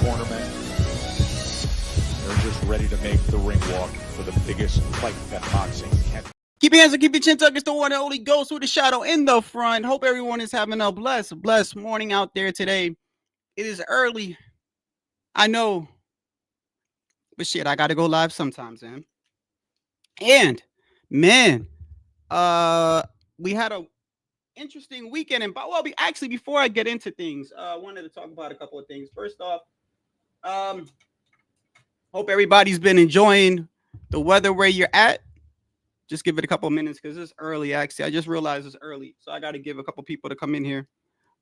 cornermen. They're just ready to make the ring walk for the biggest fight that boxing can. Keep your hands and keep your chin tucked. It's the one and only Ghost with a shadow in the front. Hope everyone is having a blessed morning out there today. It is early. I know. But shit, I gotta go live sometimes, man. And man, we had a interesting weekend. And before I get into things, I wanted to talk about a couple of things. First off, hope everybody's been enjoying the weather where you're at. Just give it a couple of minutes because it's early. Actually, I just realized it's early, so I got to give a couple people to come in here.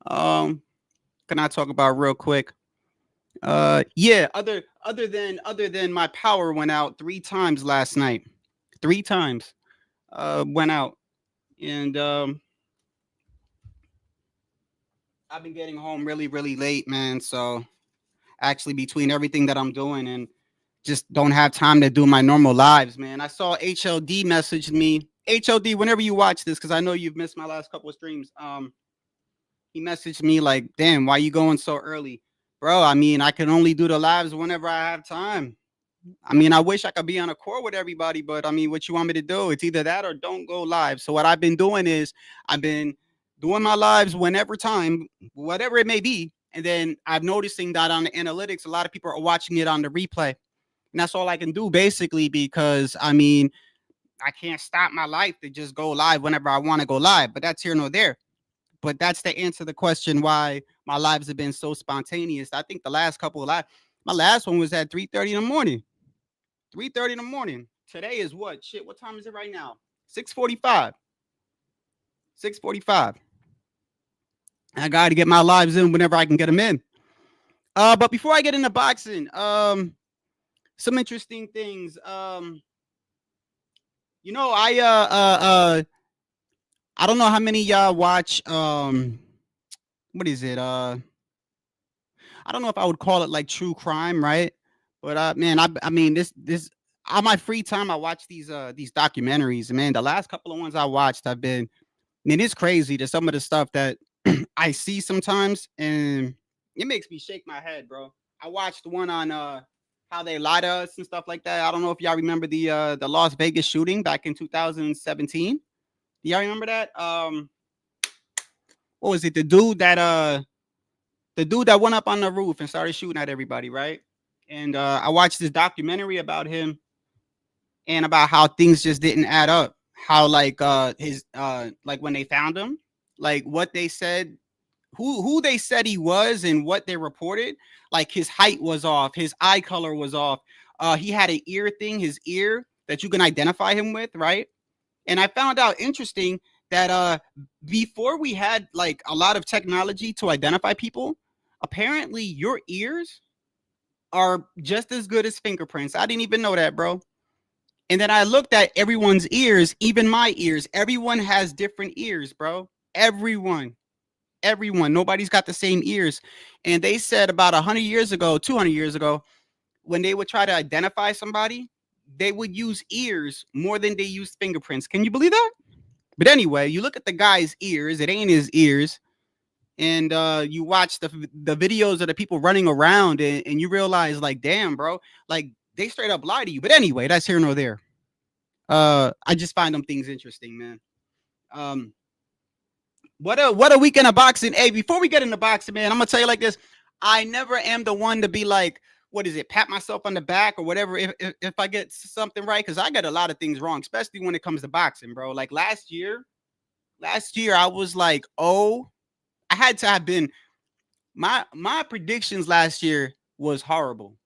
Can I talk about real quick? Yeah. Other than my power went out 3 times last night. 3 times went out, and I've been getting home really late, man. So actually, between everything that I'm doing and just don't have time to do my normal lives, man. I saw HLD message me. HLD, whenever you watch this, because I know you've missed my last couple of streams. He messaged me like, damn, why you going so early? Bro, I mean, I can only do the lives whenever I have time. I mean, I wish I could be on a court with everybody, but I mean, what you want me to do? It's either that or don't go live. So what I've been doing is I've been doing my lives whenever time, whatever it may be. And then I'm noticing that on the analytics, a lot of people are watching it on the replay. And that's all I can do basically because, I mean, I can't stop my life to just go live whenever I want to go live. But that's here nor there. But that's the answer to the question why my lives have been so spontaneous. I think the last couple of lives, my last one was at 3:30 in the morning. 3:30 in the morning. Today is what? Shit, what time is it right now? 6:45. 6:45. I got to get my lives in whenever I can get them in. But before I get into boxing, some interesting things. You know, I don't know how many y'all watch what is it? I don't know if I would call it like true crime, right? But man, I mean this on my free time I watch these documentaries. Man, the last couple of ones I watched have been, man, it's crazy to some of the stuff that I see sometimes, and it makes me shake my head, bro. I watched one on how they lie to us and stuff like that. I don't know if y'all remember the Las Vegas shooting back in 2017. Do y'all remember that? What was it? The dude that went up on the roof and started shooting at everybody, right? And I watched this documentary about him and about how things just didn't add up. How like his like when they found him, like what they said, who they said he was and what they reported, like his height was off, his eye color was off. He had an ear thing, his ear that you can identify him with, right? And I found out interesting that before we had like a lot of technology to identify people, apparently your ears are just as good as fingerprints. I didn't even know that, bro. And then I looked at everyone's ears, even my ears. Everyone has different ears, bro. Everyone. Nobody's got the same ears. And they said about 100 years ago, 200 years ago, when they would try to identify somebody, they would use ears more than they used fingerprints. Can you believe that? But anyway, you look at the guy's ears, it ain't his ears. And you watch the videos of the people running around and you realize, like, damn, bro, like they straight up lie to you. But anyway, that's here nor there. I just find them things interesting, man. What a weekend of boxing. Hey, before we get into boxing, man, I'm gonna tell you like this. I never am the one to be like, what is it, pat myself on the back or whatever if I get something right, because I get a lot of things wrong, especially when it comes to boxing, bro. Like last year I was like, oh, I had to have been my predictions last year was horrible.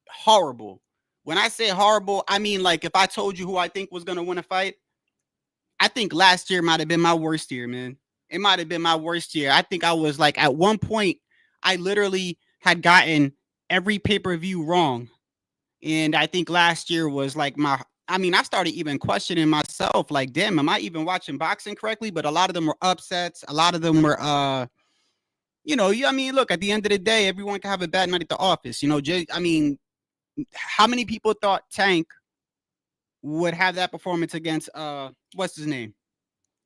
Horrible. When I say horrible, I mean like if I told you who I think was gonna win a fight, I think last year might have been my worst year, man. It might have been my worst year. I think I was like at one point, I literally had gotten every pay-per-view wrong. And I think last year was like I started even questioning myself, like, damn, am I even watching boxing correctly? But a lot of them were upsets. A lot of them were, I mean, look, at the end of the day, everyone can have a bad night at the office. You know, I mean, how many people thought Tank would have that performance against, what's his name?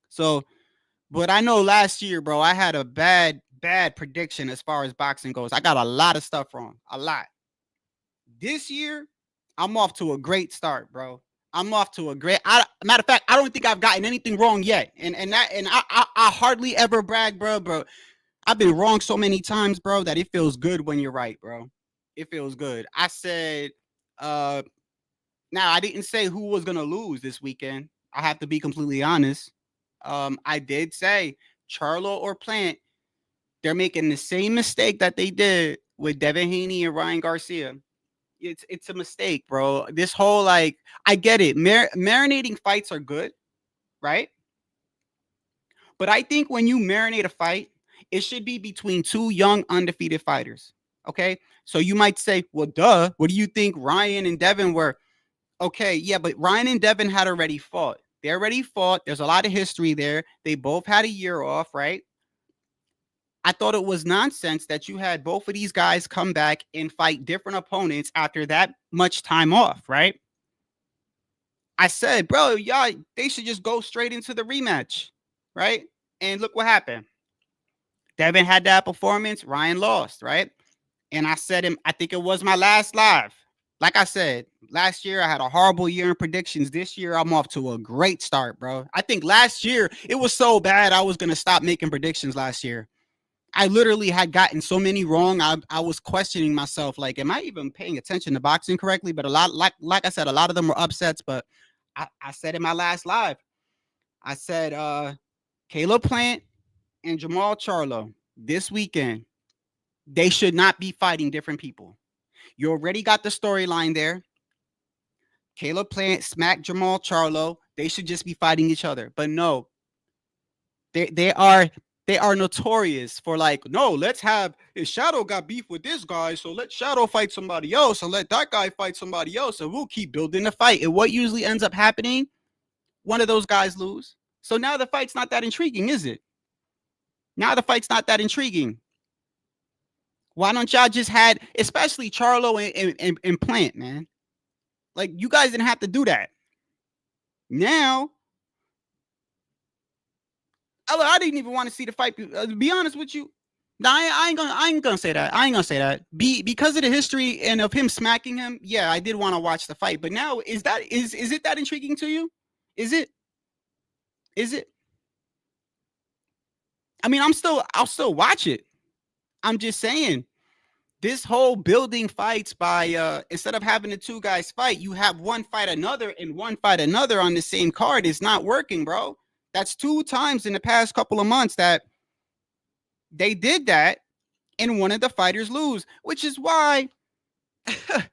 So, but I know last year, bro, I had a bad bad prediction as far as boxing goes. I got a lot of stuff wrong. A lot. This year, I'm off to a great start, bro. I'm off to a great. Matter of fact, I don't think I've gotten anything wrong yet, and I hardly ever brag, bro. I've been wrong so many times, bro, that it feels good when you're right, bro. It feels good. I said, now I didn't say who was gonna lose this weekend. I have to be completely honest. I did say Charlo or Plant. They're making the same mistake that they did with Devin Haney and Ryan Garcia. It's a mistake, bro. This whole like, I get it. Marinating fights are good, right? But I think when you marinate a fight, it should be between two young undefeated fighters. Okay, so you might say, well, duh. What do you think Ryan and Devin were? Okay, yeah, but Ryan and Devin had already fought. They already fought. There's a lot of history there. They both had a year off, right? I thought it was nonsense that you had both of these guys come back and fight different opponents after that much time off, right? I said, bro, y'all, they should just go straight into the rematch, right? And look what happened. Devin had that performance. Ryan lost, right? And I said, I think it was my last live. Like I said, last year I had a horrible year in predictions. This year I'm off to a great start, bro. I think last year it was so bad I was going to stop making predictions last year. I literally had gotten so many wrong. I was questioning myself, like, am I even paying attention to boxing correctly? But a lot, like I said, a lot of them were upsets. But I said in my last live, I said Caleb Plant and Jamal Charlo this weekend, they should not be fighting different people. You already got the storyline there. Caleb Plant smacked Jamal Charlo. They should just be fighting each other. But no, they are notorious for like, no, let's have, if Shadow got beef with this guy, so let Shadow fight somebody else and let that guy fight somebody else, and we'll keep building the fight. And what usually ends up happening? One of those guys lose. So now the fight's not that intriguing, is it? Now the fight's not that intriguing. Why don't y'all just had, especially Charlo and Plant, man? Like, you guys didn't have to do that. Now, I didn't even want to see the fight. To be honest with you, no, I ain't gonna say that. I ain't gonna say that. Because of the history and of him smacking him, yeah, I did want to watch the fight. But now, is it that intriguing to you? Is it? I mean, I'll still watch it. I'm just saying, this whole building fights by instead of having the two guys fight, you have one fight another and one fight another on the same card. It's not working, bro. That's 2 times in the past couple of months that they did that and one of the fighters lose, which is why I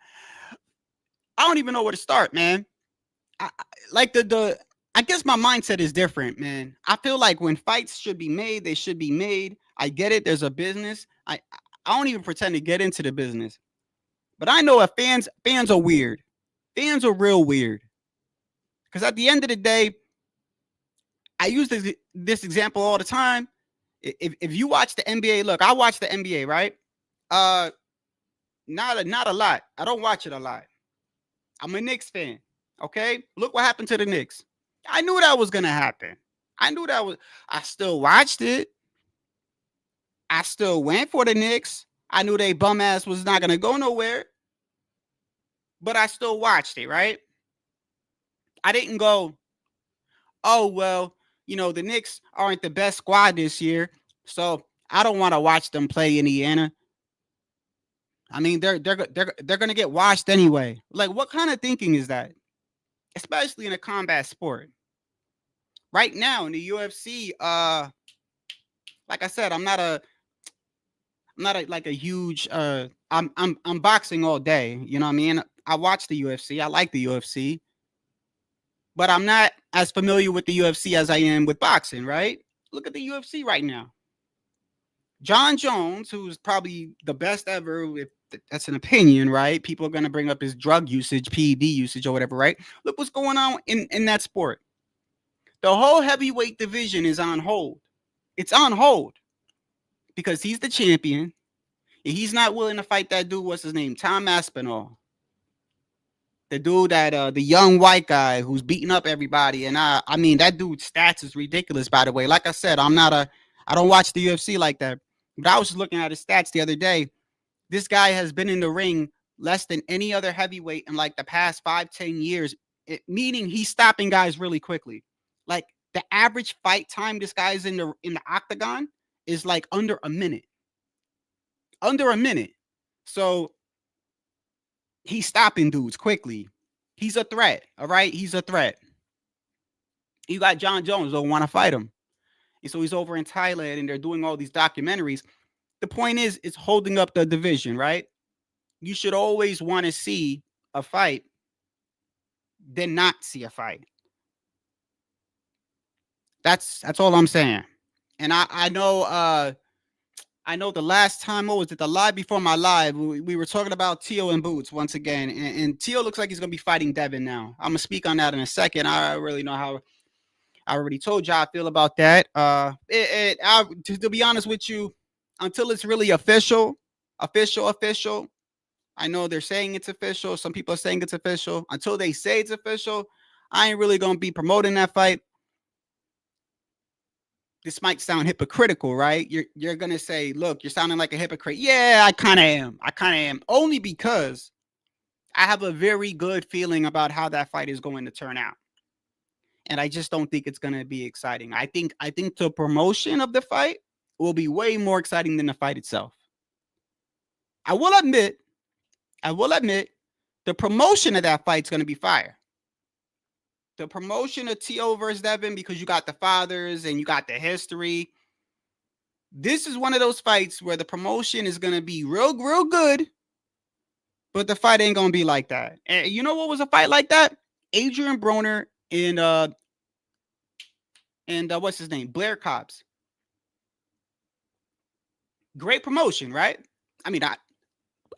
don't even know where to start, man. I guess my mindset is different, man. I feel like when fights should be made, they should be made. I get it. There's a business. I don't even pretend to get into the business, but I know if fans are weird. Fans are real weird. Because at the end of the day, I use this example all the time. If you watch the NBA, look, I watch the NBA, right? Not a lot. I don't watch it a lot. I'm a Knicks fan. Okay, look what happened to the Knicks. I knew that was gonna happen. I still watched it. I still went for the Knicks. I knew they bum ass was not gonna go nowhere, but I still watched it, right? I didn't go, oh well, the Knicks aren't the best squad this year, so I don't want to watch them play Indiana. I mean, they're gonna get washed anyway. Like, what kind of thinking is that? Especially in a combat sport. Right now in the UFC, like I said, I'm not like a huge I'm boxing all day, you know what I mean? I watch the UFC. I like the UFC. But I'm not as familiar with the UFC as I am with boxing, right? Look at the UFC right now. John Jones, who's probably the best ever, if that's an opinion, right? People are going to bring up his drug usage, PED usage or whatever, right? Look what's going on in that sport. The whole heavyweight division is on hold. It's on hold because he's the champion and he's not willing to fight that dude. What's his name? Tom Aspinall. The dude that the young white guy who's beating up everybody. And I mean, that dude's stats is ridiculous, by the way. Like I said, I don't watch the UFC like that. But I was just looking at his stats the other day. This guy has been in the ring less than any other heavyweight in like the past 5-10 years, meaning he's stopping guys really quickly. Like the average fight time this guy's in the octagon is like under a minute. Under a minute. So he's stopping dudes quickly. He's a threat. All right. He's a threat. You got John Jones don't want to fight him. And so he's over in Thailand and they're doing all these documentaries. The point is, it's holding up the division, right? You should always want to see a fight than not see a fight. That's all I'm saying. And I know the last time, what was it, the live before my live, we were talking about Tio and Boots once again. And Tio looks like he's going to be fighting Devin now. I'm going to speak on that in a second. I really know how. I already told you how I feel about that. To be honest with you, until it's really official, I know they're saying it's official. Some people are saying it's official. Until they say it's official, I ain't really going to be promoting that fight. This might sound hypocritical, right? You're going to say, look, you're sounding like a hypocrite. Yeah, I kind of am. Only because I have a very good feeling about how that fight is going to turn out. And I just don't think it's going to be exciting. I think the promotion of the fight will be way more exciting than the fight itself. I will admit, the promotion of that fight is going to be fire. The promotion of T.O. versus Devin, because you got the fathers and you got the history. This is one of those fights where the promotion is going to be real good, but the fight ain't going to be like that. And you know what was a fight like that? Adrian Broner and what's his name? Blair Cobbs. Great promotion, right? I mean,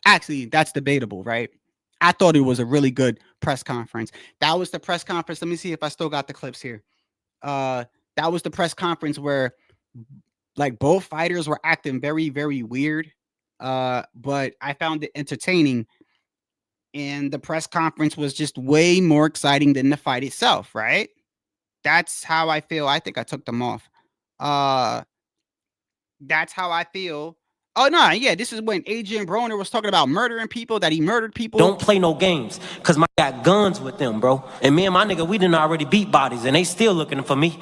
actually, that's debatable, right? I thought it was a really good press conference. That was the press conference. Let me see if I still got the clips here. That was the press conference where like both fighters were acting very, very weird. But I found it entertaining. And the press conference was just way more exciting than the fight itself, right? That's how I feel. I think I took them off. That's how I feel. Oh, no, yeah, this is when Adrian Broner was talking about murdering people, that he murdered people. Don't play no games, because my got guns with them, bro. And me and my nigga, we done already beat bodies, and they still looking for me.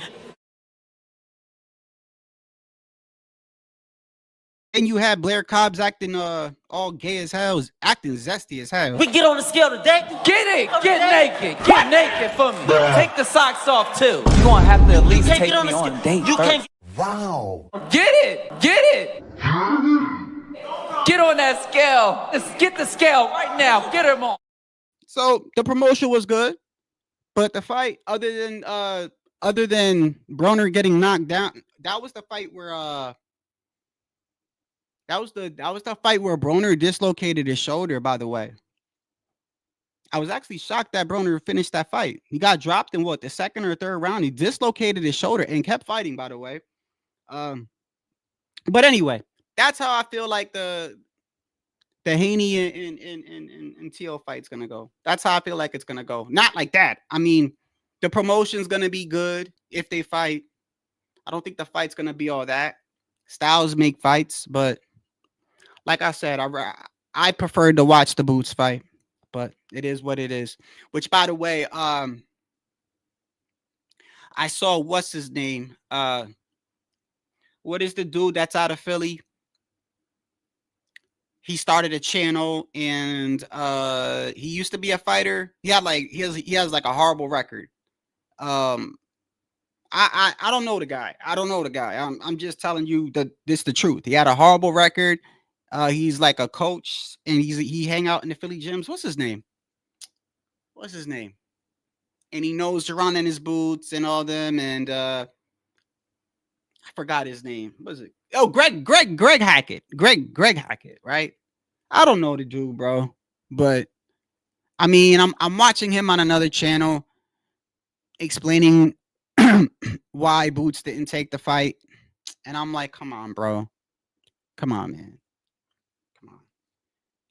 And you had Blair Cobbs acting all gay as hell, acting zesty as hell. We get on the scale today. Get it. Get naked. Get naked for me. Take the socks off, too. You're going to have to at least take me on a date. You can't. Wow. Get it. Get it. Get on that scale. Let's get the scale right now. Get him on. So the promotion was good, but the fight, other than Broner getting knocked down, that was the fight where that was the fight where Broner dislocated his shoulder, by the way. I was actually shocked that Broner finished that fight. He got dropped in the second or third round. He dislocated his shoulder and kept fighting, by the way. But anyway, that's how I feel like the Haney and T.O. fight's gonna go. That's how I feel like it's gonna go. Not like that. I mean, the promotion's gonna be good if they fight. I don't think the fight's gonna be all that. Styles make fights, but like I said, I preferred to watch the Boots fight, but it is what it is. Which, by the way, I saw what's his name? What is the dude that's out of Philly? He started a channel and he used to be a fighter. He has like a horrible record. I don't know the guy. I'm just telling you that this is the truth. He had a horrible record. He's like a coach and he hang out in the Philly gyms. What's his name? And he knows Jerron and his boots and all them. And I forgot his name. What was it? Oh, Greg Hackett. Greg Hackett, right? I don't know the dude, bro. But I mean, I'm watching him on another channel explaining why Boots didn't take the fight. And I'm like, come on, bro. Come on, man. Come on.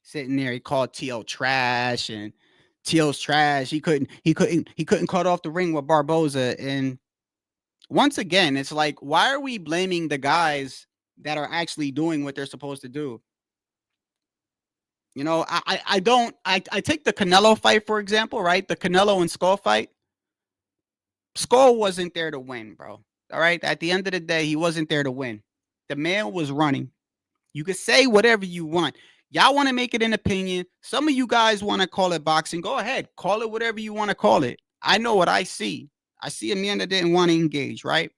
Sitting there, he called T.O. trash, and T.O.'s trash. He couldn't cut off the ring with Barboza. And once again, it's like, why are we blaming the guys that are actually doing what they're supposed to do. You know, I take the Canelo fight, for example, right? The Canelo and Skull fight. Skull wasn't there to win, bro. All right. At the end of the day, he wasn't there to win. The man was running. You could say whatever you want. Y'all want to make it an opinion. Some of you guys want to call it boxing. Go ahead. Call it whatever you want to call it. I know what I see. I see a man that didn't want to engage, right?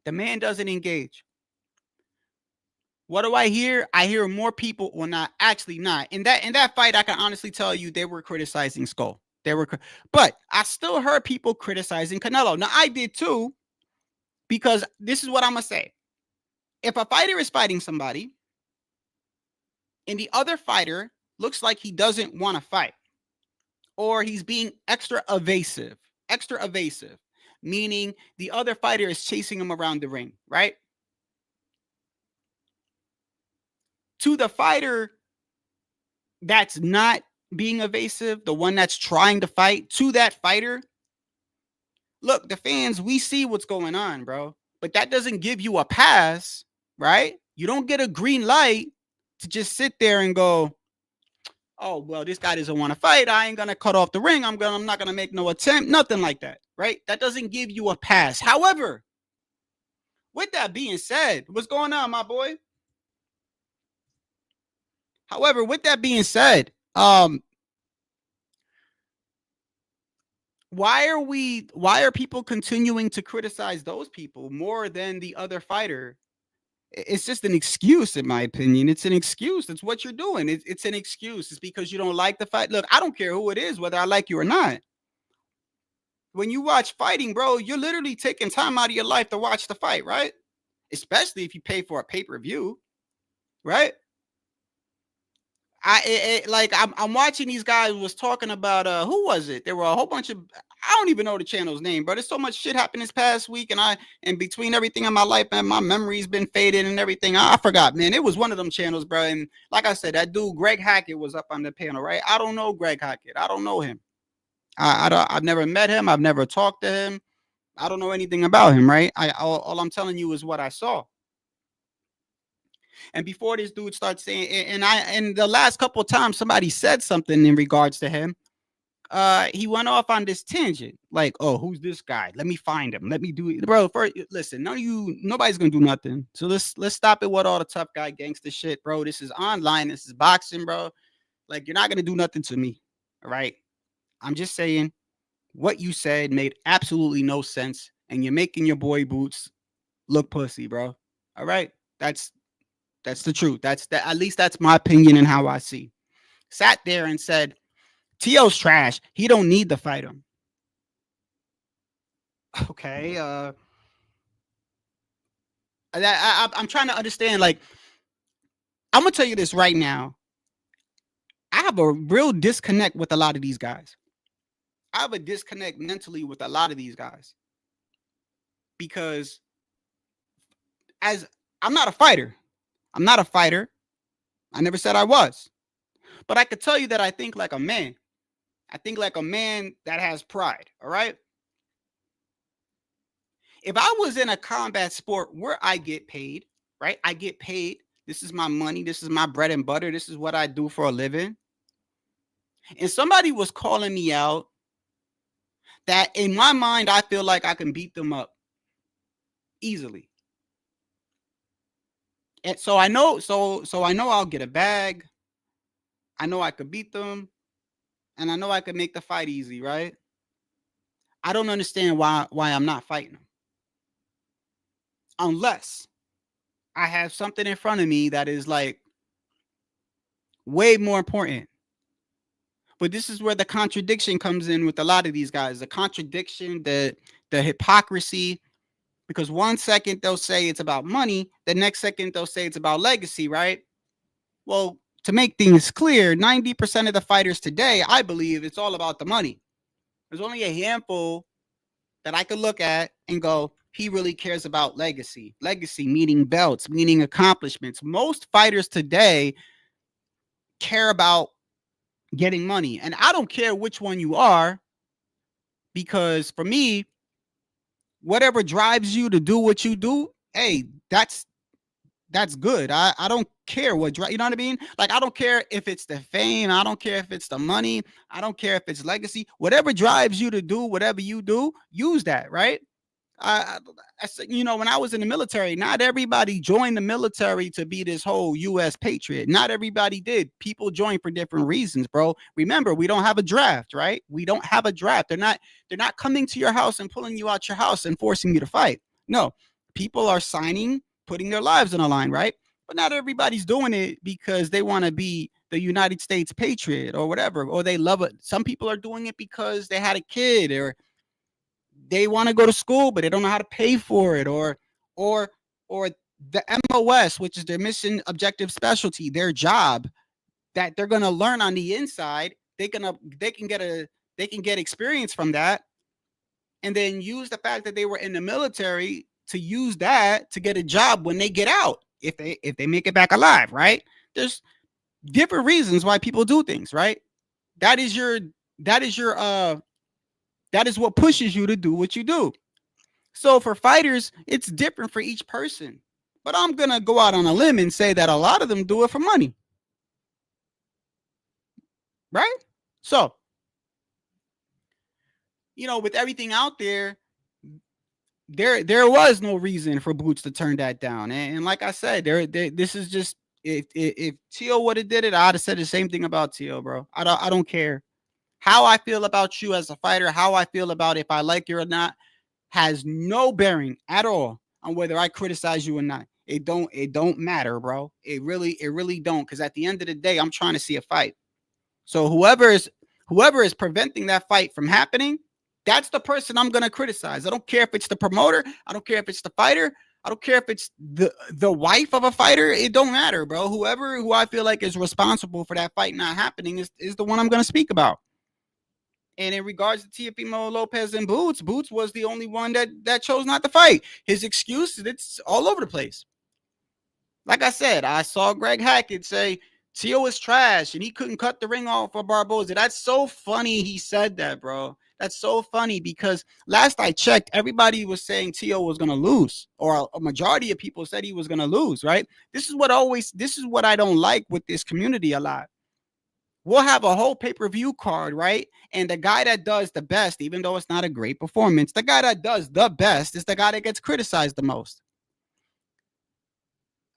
The man doesn't engage. What do I hear? I hear more people, well, not actually not. In that fight, I can honestly tell you they were criticizing Skull. But I still heard people criticizing Canelo. Now I did too, because this is what I'm gonna say. If a fighter is fighting somebody and the other fighter looks like he doesn't want to fight, or he's being extra evasive, meaning the other fighter is chasing him around the ring, right? To the fighter that's not being evasive, the one that's trying to fight, to that fighter, look, the fans, we see what's going on, bro. But that doesn't give you a pass, right? You don't get a green light to just sit there and go, oh, well, this guy doesn't want to fight. I ain't going to cut off the ring. I'm not going to make no attempt. Nothing like that, right? That doesn't give you a pass. However, with that being said, what's going on, my boy? However, with that being said, why are people continuing to criticize those people more than the other fighter? It's just an excuse, in my opinion. It's an excuse. It's what you're doing. It's an excuse. It's because you don't like the fight. Look, I don't care who it is, whether I like you or not. When you watch fighting, bro, you're literally taking time out of your life to watch the fight, right? Especially if you pay for a pay-per-view, right? I'm watching these guys was talking about who was it? There were a whole bunch of, I don't even know the channel's name, but there's so much shit happened this past week, and between everything in my life, man, my memory's been faded and everything. I forgot, man. It was one of them channels, bro. And like I said, that dude Greg Hackett was up on the panel, right? I don't know Greg Hackett. I don't know him. I've never met him. I've never talked to him. I don't know anything about him, right? All I'm telling you is what I saw. And before this dude starts saying, and the last couple of times somebody said something in regards to him, he went off on this tangent, like, oh, who's this guy? Let me find him. Let me do it, bro. First, listen, nobody's gonna do nothing. So let's stop it with all the tough guy gangster shit, bro. This is online. This is boxing, bro. Like, you're not gonna do nothing to me, all right? I'm just saying, what you said made absolutely no sense, and you're making your boy Boots look pussy, bro. All right, that's the truth. At least that's my opinion and how I see. Sat there and said, T.O.'s trash. He don't need to fight him. Okay. I'm trying to understand. Like, I'm gonna tell you this right now. I have a real disconnect with a lot of these guys. I have a disconnect mentally with a lot of these guys because as I'm not a fighter. I'm not a fighter. I never said I was. But I could tell you that I think like a man. I think like a man that has pride, all right? If I was in a combat sport where I get paid, right? I get paid. This is my money. This is my bread and butter. This is what I do for a living. And somebody was calling me out that in my mind, I feel like I can beat them up easily. And so I know, so I know I'll get a bag. I know I could beat them. And I know I could make the fight easy, right? I don't understand why I'm not fighting them. Unless I have something in front of me that is like way more important. But this is where the contradiction comes in with a lot of these guys. The contradiction, the hypocrisy. Because one second they'll say it's about money. The next second they'll say it's about legacy, right? Well, to make things clear, 90% of the fighters today, I believe it's all about the money. There's only a handful that I could look at and go, he really cares about legacy. Legacy meaning belts, meaning accomplishments. Most fighters today care about getting money. And I don't care which one you are, because for me, whatever drives you to do what you do hey, that's good. I don't care what you know what I mean? Like, I don't care if it's the fame, I don't care if it's the money, I don't care if it's legacy. Whatever drives you to do whatever you do, use that, right? You know, when I was in the military, not everybody joined the military to be this whole U.S. patriot. Not everybody did. People join for different reasons, bro. Remember, we don't have a draft, right? We don't have a draft. They're not coming to your house and pulling you out your house and forcing you to fight. No, people are signing, putting their lives on the line, right? But not everybody's doing it because they want to be the United States patriot or whatever, or they love it. Some people are doing it because they had a kid, or they want to go to school but they don't know how to pay for it, or the MOS, which is their mission objective specialty, their job that they're going to learn on the inside. They can get experience from that, and then use the fact that they were in the military to use that to get a job when they get out, if they make it back alive, right? There's different reasons why people do things, right? That is what pushes you to do what you do. So for fighters, it's different for each person. But I'm going to go out on a limb and say that a lot of them do it for money. Right? So, you know, with everything out there, there was no reason for Boots to turn that down. And like I said, this is just, if Tio would have did it, I'd have said the same thing about Tio, bro. I don't care. How I feel about you as a fighter, how I feel about if I like you or not, has no bearing at all on whether I criticize you or not. It don't matter, bro. It really don't. Because at the end of the day, I'm trying to see a fight. So whoever is preventing that fight from happening, that's the person I'm gonna criticize. I don't care if it's the promoter. I don't care if it's the fighter. I don't care if it's the wife of a fighter. It don't matter, bro. Who I feel like is responsible for that fight not happening is the one I'm gonna speak about. And in regards to Teofimo Lopez and Boots was the only one that chose not to fight. His excuse, it's all over the place. Like I said, I saw Greg Hackett say Tio is trash and he couldn't cut the ring off for Barboza. That's so funny he said that, bro. That's so funny because last I checked, everybody was saying Tio was going to lose, or a majority of people said he was going to lose, right? This is what I don't like with this community a lot. We'll have a whole pay-per-view card, right? And the guy that does the best, even though it's not a great performance, the guy that does the best is the guy that gets criticized the most.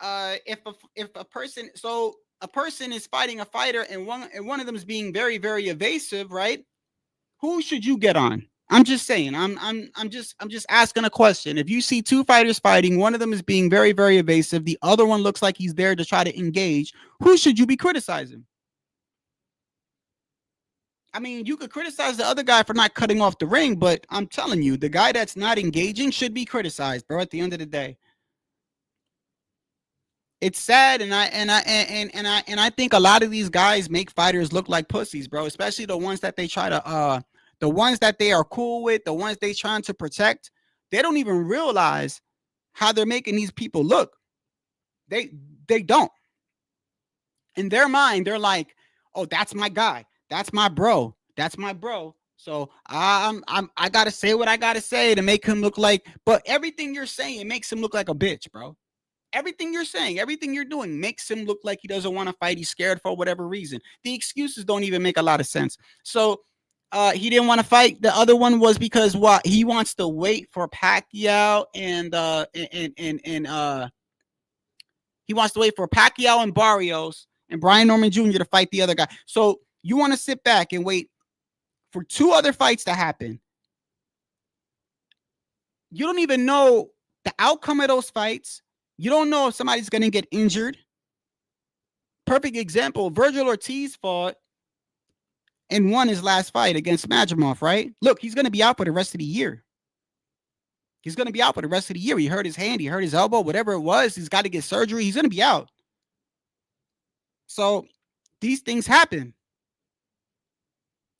If a person is fighting a fighter and one of them is being very, very evasive, right? Who should you get on? I'm just saying. I'm just asking a question. If you see two fighters fighting, one of them is being very, very evasive, the other one looks like he's there to try to engage, who should you be criticizing? I mean, you could criticize the other guy for not cutting off the ring, but I'm telling you, the guy that's not engaging should be criticized, bro. At the end of the day, it's sad, and I think a lot of these guys make fighters look like pussies, bro. Especially the ones that they try to, the ones that they are cool with, the ones they trying to protect. They don't even realize how they're making these people look. They don't. In their mind, they're like, "Oh, that's my guy. That's my bro. That's my bro." So I gotta say what I gotta say to make him look like. But everything you're saying makes him look like a bitch, bro. Everything you're saying, everything you're doing makes him look like he doesn't want to fight. He's scared for whatever reason. The excuses don't even make a lot of sense. So he didn't want to fight. The other one was because what? He wants to wait for Pacquiao and he wants to wait for Pacquiao and Barrios and Brian Norman Jr. to fight the other guy. So you want to sit back and wait for two other fights to happen. You don't even know the outcome of those fights. You don't know if somebody's going to get injured. Perfect example, Virgil Ortiz fought and won his last fight against Madrimov, right? Look, he's going to be out for the rest of the year. He's going to be out for the rest of the year. He hurt his hand, he hurt his elbow, whatever it was. He's got to get surgery. He's going to be out. So these things happen.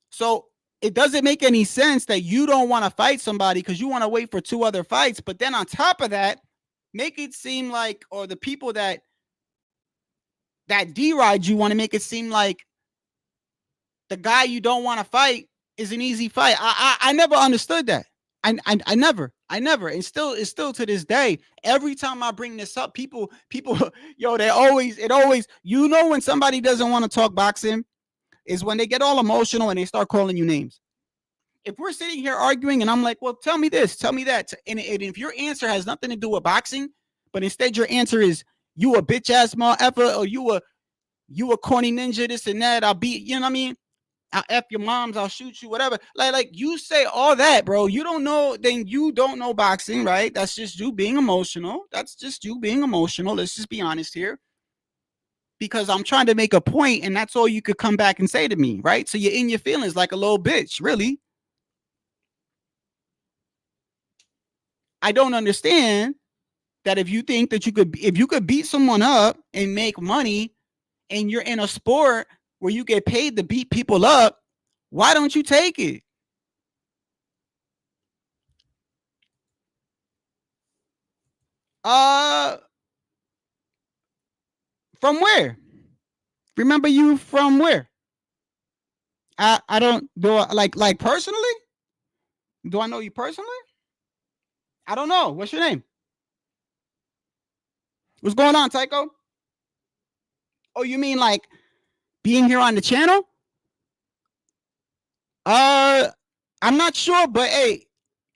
So it doesn't make any sense that you don't want to fight somebody because you want to wait for two other fights. But then on top of that, make it seem like, or the people that deride you want to make it seem like the guy you don't want to fight is an easy fight. I never understood that. I never, and it's still to this day. Every time I bring this up, people, yo, it always, when somebody doesn't want to talk boxing is when they get all emotional and they start calling you names. If we're sitting here arguing and I'm like, well, tell me this, tell me that, and if your answer has nothing to do with boxing, but instead your answer is you a bitch ass motherfucker, or you a corny ninja, this and that, I'll beat, you know what I mean? I'll F your moms, I'll shoot you, whatever. Like you say all that, bro. You don't know, then you don't know boxing, right? That's just you being emotional. Let's just be honest here. Because I'm trying to make a point, and that's all you could come back and say to me, right? So you're in your feelings like a little bitch, really. I don't understand that if you think that if you could beat someone up and make money, and you're in a sport where you get paid to beat people up, why don't you take it? From where? Remember you from where? I don't do like personally? Do I know you personally? I don't know. What's your name? What's going on, Tycho? Oh, you mean like being here on the channel? I'm not sure, but hey,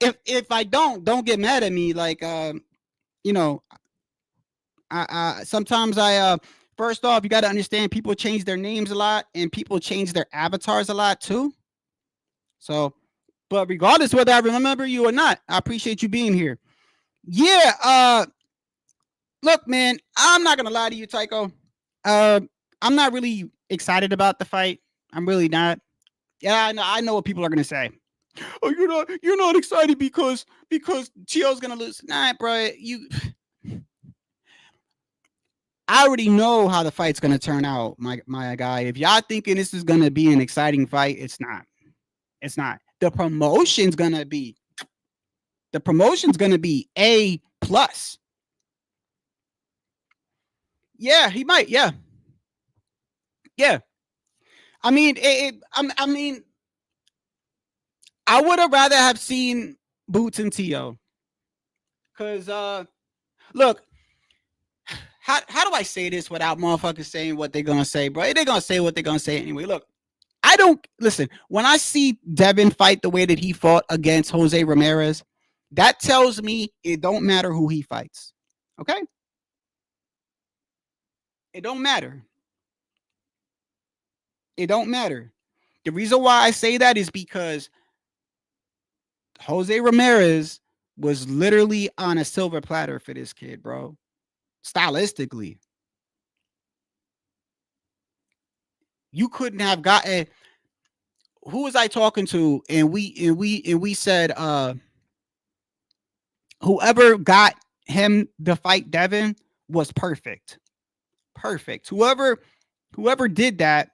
if I don't get mad at me. Like you know, I sometimes first off, you got to understand people change their names a lot and people change their avatars a lot too. So, but regardless whether I remember you or not, I appreciate you being here. Yeah, look, man, I'm not gonna lie to you, Tycho. I'm not really excited about the fight. I'm really not. Yeah, I know what people are gonna say. Oh, you're not excited because Tio's gonna lose. Nah, bro, I already know how the fight's gonna turn out, my guy. If y'all thinking this is gonna be an exciting fight, it's not. It's not. The promotion's gonna be A plus. Yeah, he might. Yeah. I mean, I would have rather have seen Boots and Tio. Cause look, how do I say this without motherfuckers saying what they're gonna say, bro? They're gonna say what they're gonna say anyway. Look, I don't listen. When I see Devin fight the way that he fought against Jose Ramirez, that tells me it don't matter who he fights. Okay? It don't matter. It don't matter. The reason why I say that is because Jose Ramirez was literally on a silver platter for this kid, bro. Stylistically. You couldn't have gotten. Who was I talking to? And we said whoever got him to fight Devin was perfect. Perfect. Whoever did that.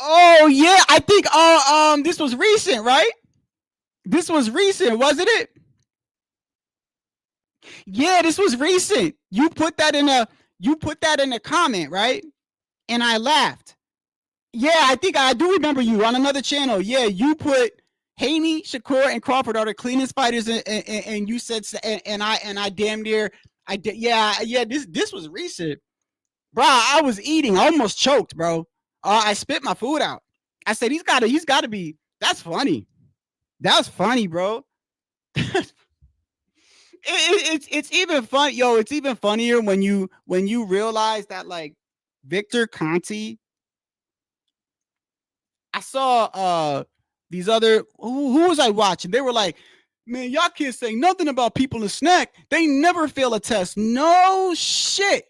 Oh yeah, I think this was recent, right? This was recent, wasn't it? Yeah, this was recent. You put that in a comment, right? And I laughed. Yeah, I think I do remember you on another channel. Yeah, you put Haney, Shakur, and Crawford are the cleanest fighters, and you said, and I damn near, I did. Yeah. This was recent, bro. I was eating, I almost choked, bro. I spit my food out. I said he's got to be. That's funny. That's funny, bro. It's even fun, yo. It's even funnier when you realize that like Victor Conti. I saw these other who was I watching? They were like, man, y'all can't say nothing about people in snack. They never fail a test. No shit.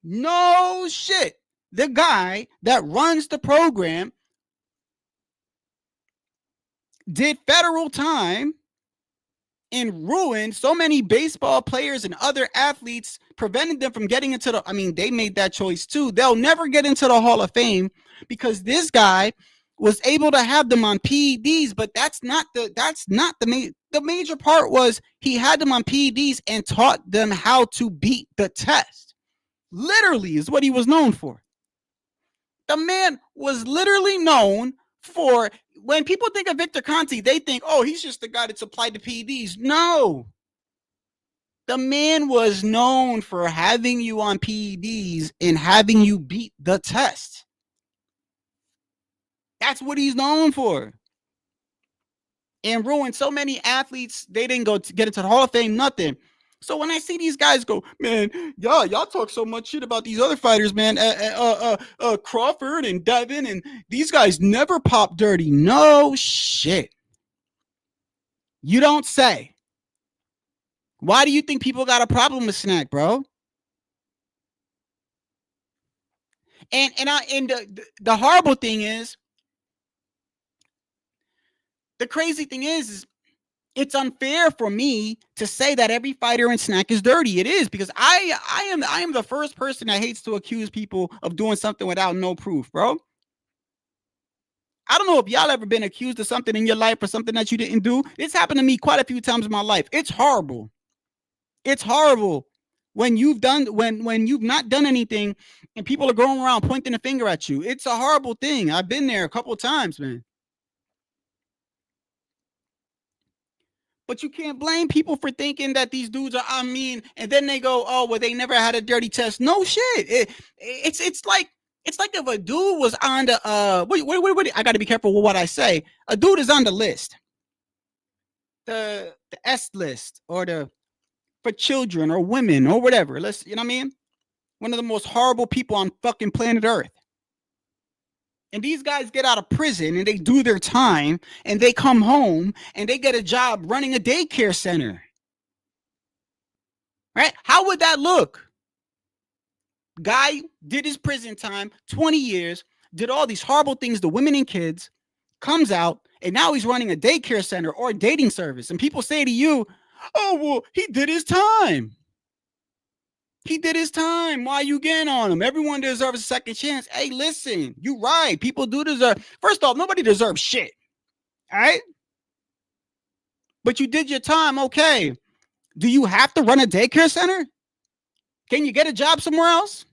No shit. The guy that runs the program did federal time and ruined so many baseball players and other athletes, preventing them from getting into they made that choice too. They'll never get into the Hall of Fame because this guy was able to have them on PEDs, but that's not the major part. Was he had them on PEDs and taught them how to beat the test. Literally is what he was known for. The man was literally known for, when people think of Victor Conti, they think, oh, he's just the guy that supplied the PEDs. No. The man was known for having you on PEDs and having you beat the test. That's what he's known for. And ruined so many athletes. They didn't go to get into the Hall of Fame, nothing. So when I see these guys go, man, y'all talk so much shit about these other fighters, man. Crawford and Devin, and these guys never pop dirty. No shit. You don't say. Why do you think people got a problem with Snack, bro? And the horrible thing is, the crazy thing is it's unfair for me to say that every fighter in Snack is dirty. It is, because I am the first person that hates to accuse people of doing something without no proof, bro. I don't know if y'all ever been accused of something in your life or something that you didn't do. It's happened to me quite a few times in my life. It's horrible. It's horrible when you've not done anything and people are going around pointing a finger at you. It's a horrible thing. I've been there a couple of times, man. But you can't blame people for thinking that these dudes are, I mean, and then they go, oh, well, they never had a dirty test. No shit. It's like if a dude was on the what I got to be careful with what I say. A dude is on the list, the S list, or the for children or women or whatever. Let's, you know what I mean? One of the most horrible people on fucking planet Earth. And these guys get out of prison and they do their time and they come home and they get a job running a daycare center. Right? How would that look? Guy did his prison time, 20 years, did all these horrible things to women and kids, comes out, and now he's running a daycare center or a dating service. And people say to you, oh, well, he did his time. He did his time. Why are you getting on him? Everyone deserves a second chance. Hey, listen, you right. People do deserve. First off, nobody deserves shit. All right? But you did your time. Okay. Do you have to run a daycare center? Can you get a job somewhere else?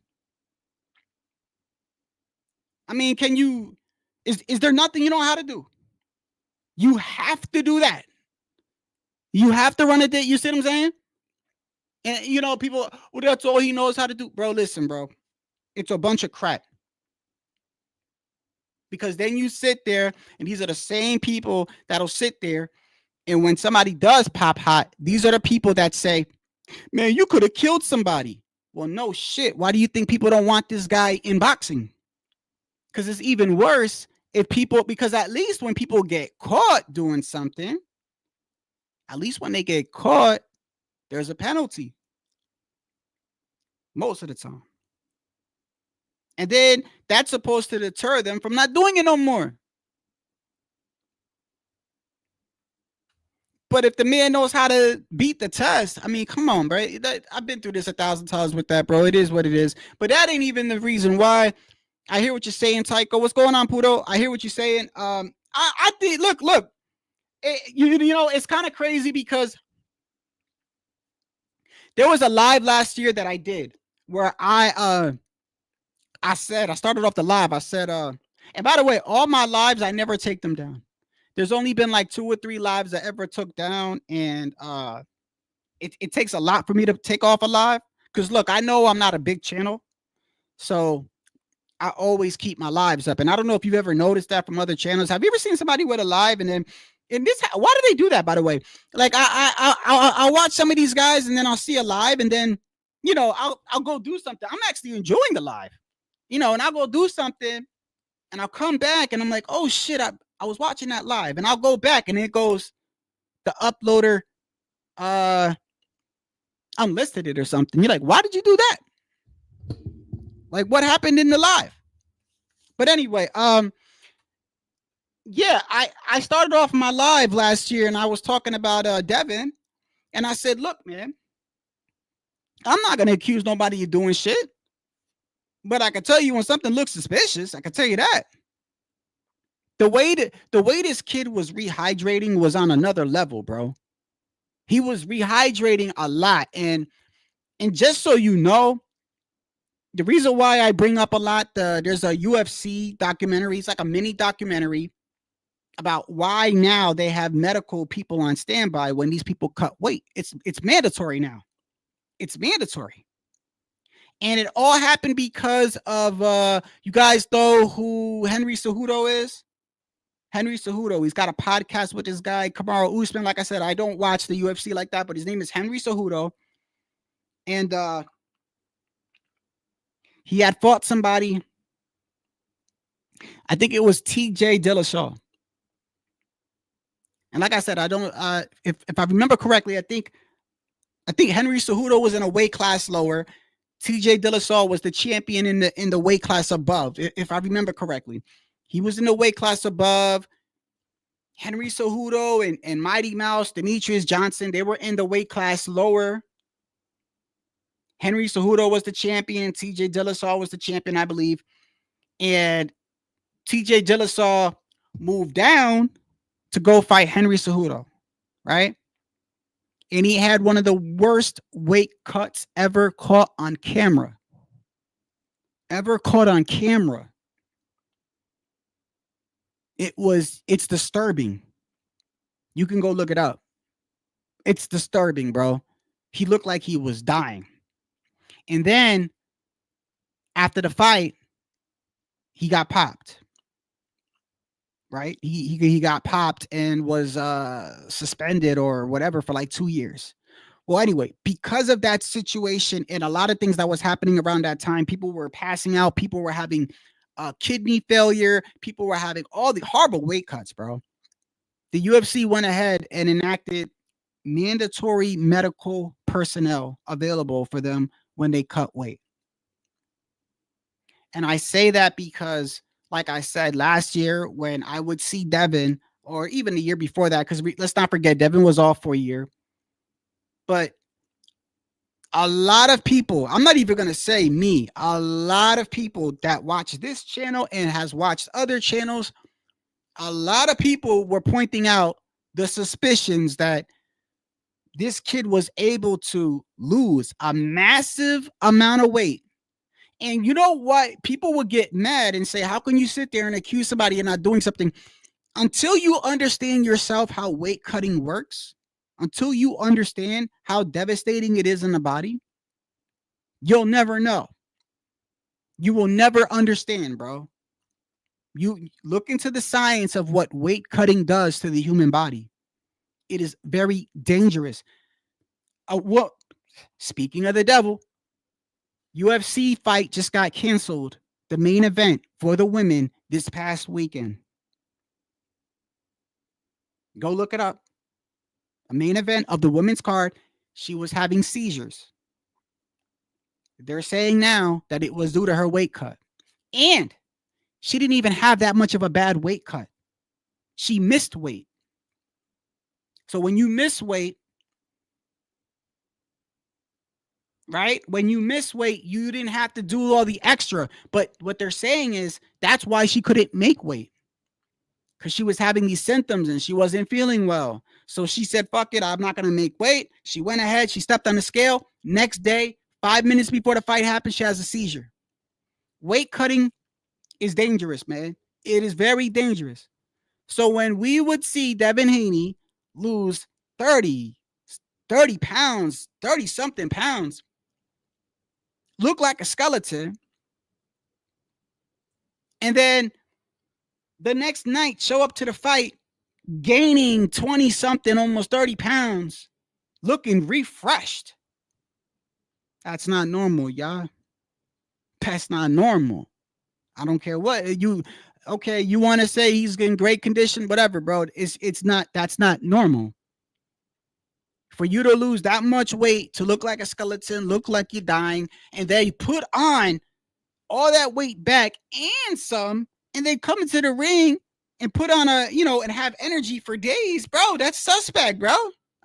I mean, can you, is there nothing you know how to do? You have to do that. You have to run a day. You see what I'm saying? And, you know, people, well, that's all he knows how to do. Bro, listen, bro. It's a bunch of crap. Because then you sit there, and these are the same people that'll sit there, and when somebody does pop hot, these are the people that say, man, you could have killed somebody. Well, no shit. Why do you think people don't want this guy in boxing? Because it's even worse if people, because at least when people get caught doing something, at least when they get caught, there's a penalty. Most of the time. And then that's supposed to deter them from not doing it no more. But if the man knows how to beat the test, I mean, come on, bro. I've been through this 1,000 times with that, bro. It is what it is. But that ain't even the reason why. I hear what you're saying, Tycho. What's going on, Puto? I hear what you're saying. I think, look. You know, it's kind of crazy because there was a live last year that I did where I started off the live. I said, and by the way, all my lives, I never take them down. There's only been like 2 or 3 lives I ever took down. And it takes a lot for me to take off a live. Because look, I know I'm not a big channel. So I always keep my lives up. And I don't know if you've ever noticed that from other channels. Have you ever seen somebody with a live and then why do they do that, by the way? Like I'll watch some of these guys and then I'll see a live and then, you know, I'll go do something. I'm actually enjoying the live, you know, and I'll go do something and I'll come back and I'm like, oh shit, I was watching that live, and I'll go back and it goes, the uploader unlisted it or something. You're like, why did you do that? Like, what happened in the live? But anyway, yeah, I started off my live last year and I was talking about Devin, and I said, look, man, I'm not gonna accuse nobody of doing shit, but I can tell you when something looks suspicious. I can tell you that. The way this kid was rehydrating was on another level, bro. He was rehydrating a lot. And just so you know, the reason why I bring up a lot, there's a UFC documentary. It's like a mini documentary about why now they have medical people on standby when these people cut weight. It's mandatory now. It's mandatory. And it all happened because of you guys know who Henry Cejudo is? Henry Cejudo. He's got a podcast with this guy, Kamaru Usman. Like I said, I don't watch the UFC like that, but his name is Henry Cejudo. And he had fought somebody. I think it was TJ Dillashaw. And like I said, I don't if I remember correctly, I think Henry Cejudo was in a weight class lower. TJ Dillashaw was the champion in the weight class above, if I remember correctly. He was in the weight class above. Henry Cejudo and Mighty Mouse, Demetrius Johnson, they were in the weight class lower. Henry Cejudo was the champion. TJ Dillashaw was the champion, I believe. And TJ Dillashaw moved down to go fight Henry Cejudo, right? And he had one of the worst weight cuts ever caught on camera. It's disturbing. You can go look it up. It's disturbing, bro. He looked like he was dying. And then after the fight, he got popped. Right? He got popped and was suspended or whatever for like 2 years. Well, anyway, because of that situation and a lot of things that was happening around that time, people were passing out, people were having kidney failure, people were having all the horrible weight cuts, bro. The UFC went ahead and enacted mandatory medical personnel available for them when they cut weight. And I say that because, like I said, last year when I would see Devin, or even the year before that, because let's not forget, Devin was off for a year. But a lot of people, I'm not even going to say me, a lot of people that watch this channel and has watched other channels, a lot of people were pointing out the suspicions that this kid was able to lose a massive amount of weight. And you know what? People would get mad and say, how can you sit there and accuse somebody of not doing something? Until you understand yourself how weight cutting works, until you understand how devastating it is in the body, you'll never know. You will never understand, bro. You look into the science of what weight cutting does to the human body. It is very dangerous. Speaking of the devil, UFC fight just got canceled. The main event for the women this past weekend. Go look it up. A main event of the women's card. She was having seizures. They're saying now that it was due to her weight cut. And she didn't even have that much of a bad weight cut. She missed weight. So when you miss weight, right? When you miss weight, you didn't have to do all the extra. But what they're saying is that's why she couldn't make weight. Because she was having these symptoms and she wasn't feeling well. So she said, fuck it, I'm not going to make weight. She went ahead, she stepped on the scale. Next day, 5 minutes before the fight happened, she has a seizure. Weight cutting is dangerous, man. It is very dangerous. So when we would see Devin Haney lose 30 pounds, 30 something pounds, look like a skeleton, and then the next night show up to the fight gaining 20 something, almost 30 pounds, looking refreshed. That's not normal, y'all. That's not normal. I don't care what you want to say he's in great condition, whatever, bro. That's not normal. For you to lose that much weight, to look like a skeleton, look like you're dying, and then you put on all that weight back and some, and then come into the ring and put on and have energy for days, bro. That's suspect, bro.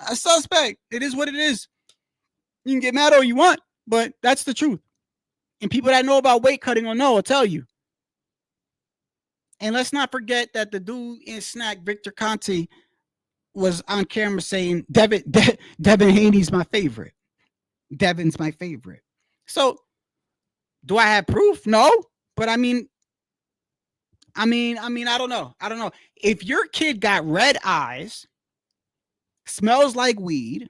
A suspect. It is what it is. You can get mad all you want, but that's the truth. And people that know about weight cutting will tell you. And let's not forget that the dude in Snack, Victor Conti, was on camera saying Devin Haney's my favorite. Devin's my favorite. So do I have proof? No. But I mean, I don't know. I don't know. If your kid got red eyes, smells like weed,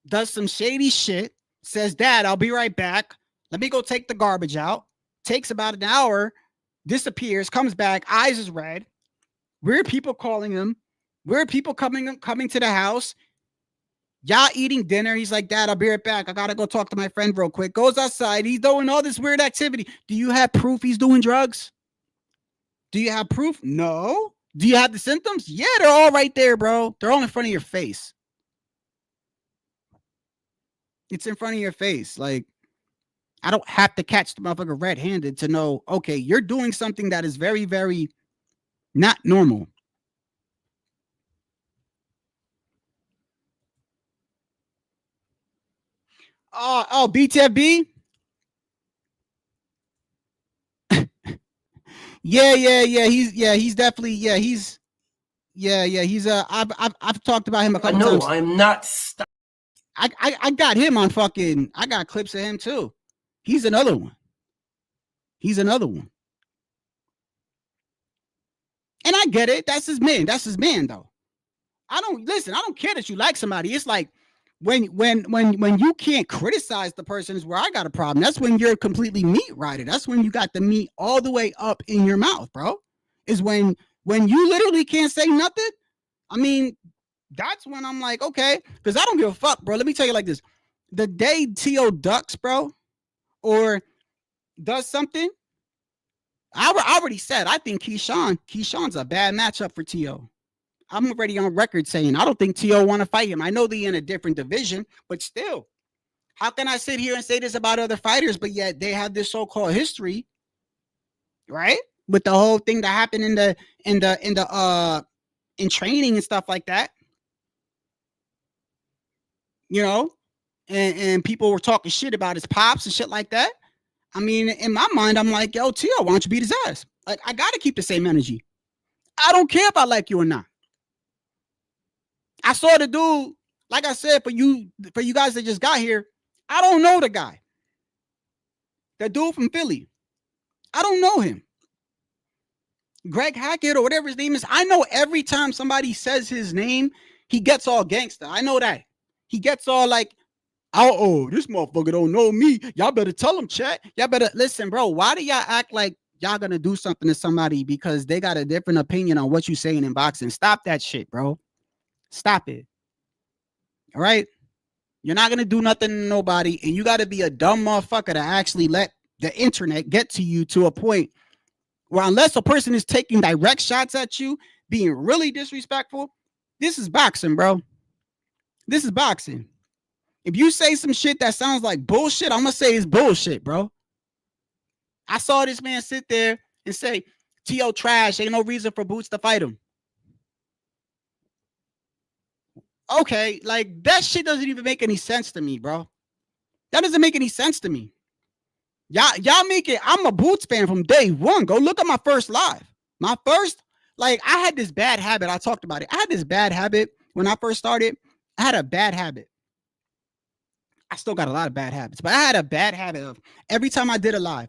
does some shady shit, says, Dad, I'll be right back. Let me go take the garbage out. Takes about an hour, disappears, comes back, eyes is red. Weird people calling him. Weird people coming to the house. Y'all eating dinner. He's like, Dad, I'll be right back. I gotta go talk to my friend real quick. Goes outside. He's doing all this weird activity. Do you have proof he's doing drugs? Do you have proof? No. Do you have the symptoms? Yeah, they're all right there, bro. They're all in front of your face. It's in front of your face. Like, I don't have to catch the motherfucker red-handed to know, okay, you're doing something that is very, very not normal. Oh, BTFB? He's definitely, he's I've talked about him a couple times. I'm not I got him on fucking, I got clips of him too. He's another one. And I get it. That's his man though. I don't care that you like somebody. It's like when you can't criticize the person is where I got a problem. That's when you're completely meat rided. That's when you got the meat all the way up in your mouth, bro. Is when you literally can't say nothing. I mean, that's when I'm like, okay, because I don't give a fuck, bro. Let me tell you like this. The day T.O. ducks, bro, or does something, I already said I think Keyshawn's a bad matchup for T.O. I'm already on record saying I don't think T.O. want to fight him. I know they're in a different division, but still, how can I sit here and say this about other fighters, but yet they have this so-called history, right? With the whole thing that happened in training and stuff like that, you know, and people were talking shit about his pops and shit like that. I mean, in my mind, I'm like, yo, T.O., why don't you beat his ass? Like, I gotta keep the same energy. I don't care if I like you or not. I saw the dude, like I said, for you guys that just got here, I don't know the guy. The dude from Philly. I don't know him. Greg Hackett or whatever his name is. I know every time somebody says his name, he gets all gangster. I know that. He gets all like, oh, this motherfucker don't know me. Y'all better tell him, chat. Y'all better listen, bro. Why do y'all act like y'all gonna do something to somebody because they got a different opinion on what you saying in boxing? Stop that shit, bro. Stop it. All right? You're not going to do nothing to nobody, and you got to be a dumb motherfucker to actually let the internet get to you to a point where unless a person is taking direct shots at you, being really disrespectful, this is boxing, bro. This is boxing. If you say some shit that sounds like bullshit, I'm going to say it's bullshit, bro. I saw this man sit there and say, T.O. trash, ain't no reason for Boots to fight him. Okay, like that shit doesn't even make any sense to me, bro. That doesn't make any sense to me. Y'all make it. I'm a Boots fan from day one. Go look at my first live. My first, like, I had this bad habit. I talked about it. I had this bad habit when I first started. I had a bad habit. I still got a lot of bad habits, but I had a bad habit of every time I did a live,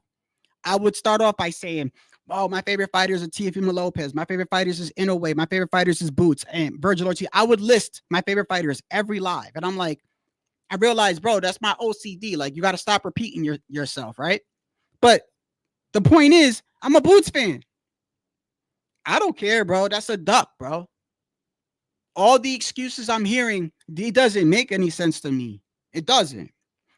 I would start off by saying, oh, my favorite fighters are Teofimo Lopez. My favorite fighters is Inoue. My favorite fighters is Boots and Virgil Ortiz. I would list my favorite fighters every live. And I'm like, I realized, bro, that's my OCD. Like, you got to stop repeating yourself, right? But the point is, I'm a Boots fan. I don't care, bro. That's a duck, bro. All the excuses I'm hearing, it doesn't make any sense to me. It doesn't.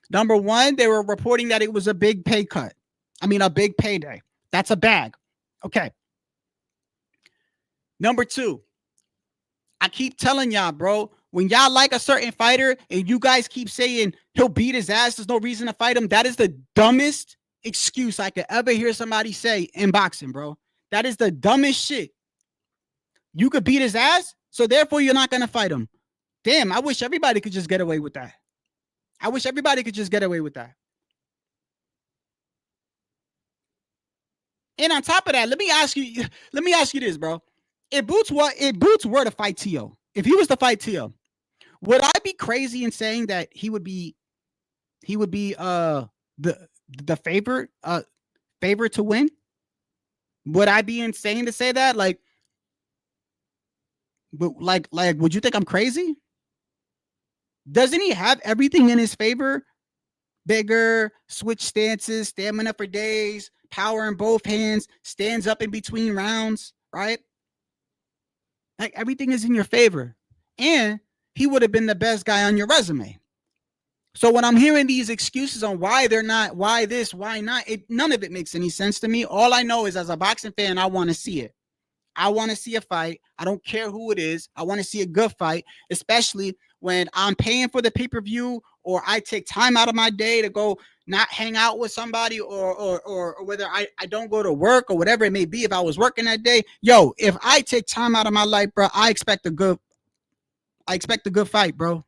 Number one, they were reporting that it was a big pay cut. I mean, a big payday. That's a bag. Okay. Number two, I keep telling y'all, bro, when y'all like a certain fighter and you guys keep saying he'll beat his ass, there's no reason to fight him. That is the dumbest excuse I could ever hear somebody say in boxing, bro. That is the dumbest shit. You could beat his ass, so therefore you're not going to fight him. Damn, I wish everybody could just get away with that. I wish everybody could just get away with that. And on top of that, let me ask you this, bro. If Boots were to fight Tio, if he was to fight Tio, would I be crazy in saying that he would be the favorite to win? Would I be insane to say that? Like would you think I'm crazy? Doesn't he have everything in his favor? Bigger, switch stances, stamina for days, power in both hands, stands up in between rounds, right? Like everything is in your favor. And he would have been the best guy on your resume. So when I'm hearing these excuses on why they're not, why this, why not, none of it makes any sense to me. All I know is as a boxing fan, I want to see it. I want to see a fight. I don't care who it is. I want to see a good fight, especially when I'm paying for the pay-per-view or I take time out of my day to go not hang out with somebody or whether I don't go to work or whatever it may be. If I was working that day, yo, if I take time out of my life, bro, I expect a good fight, bro.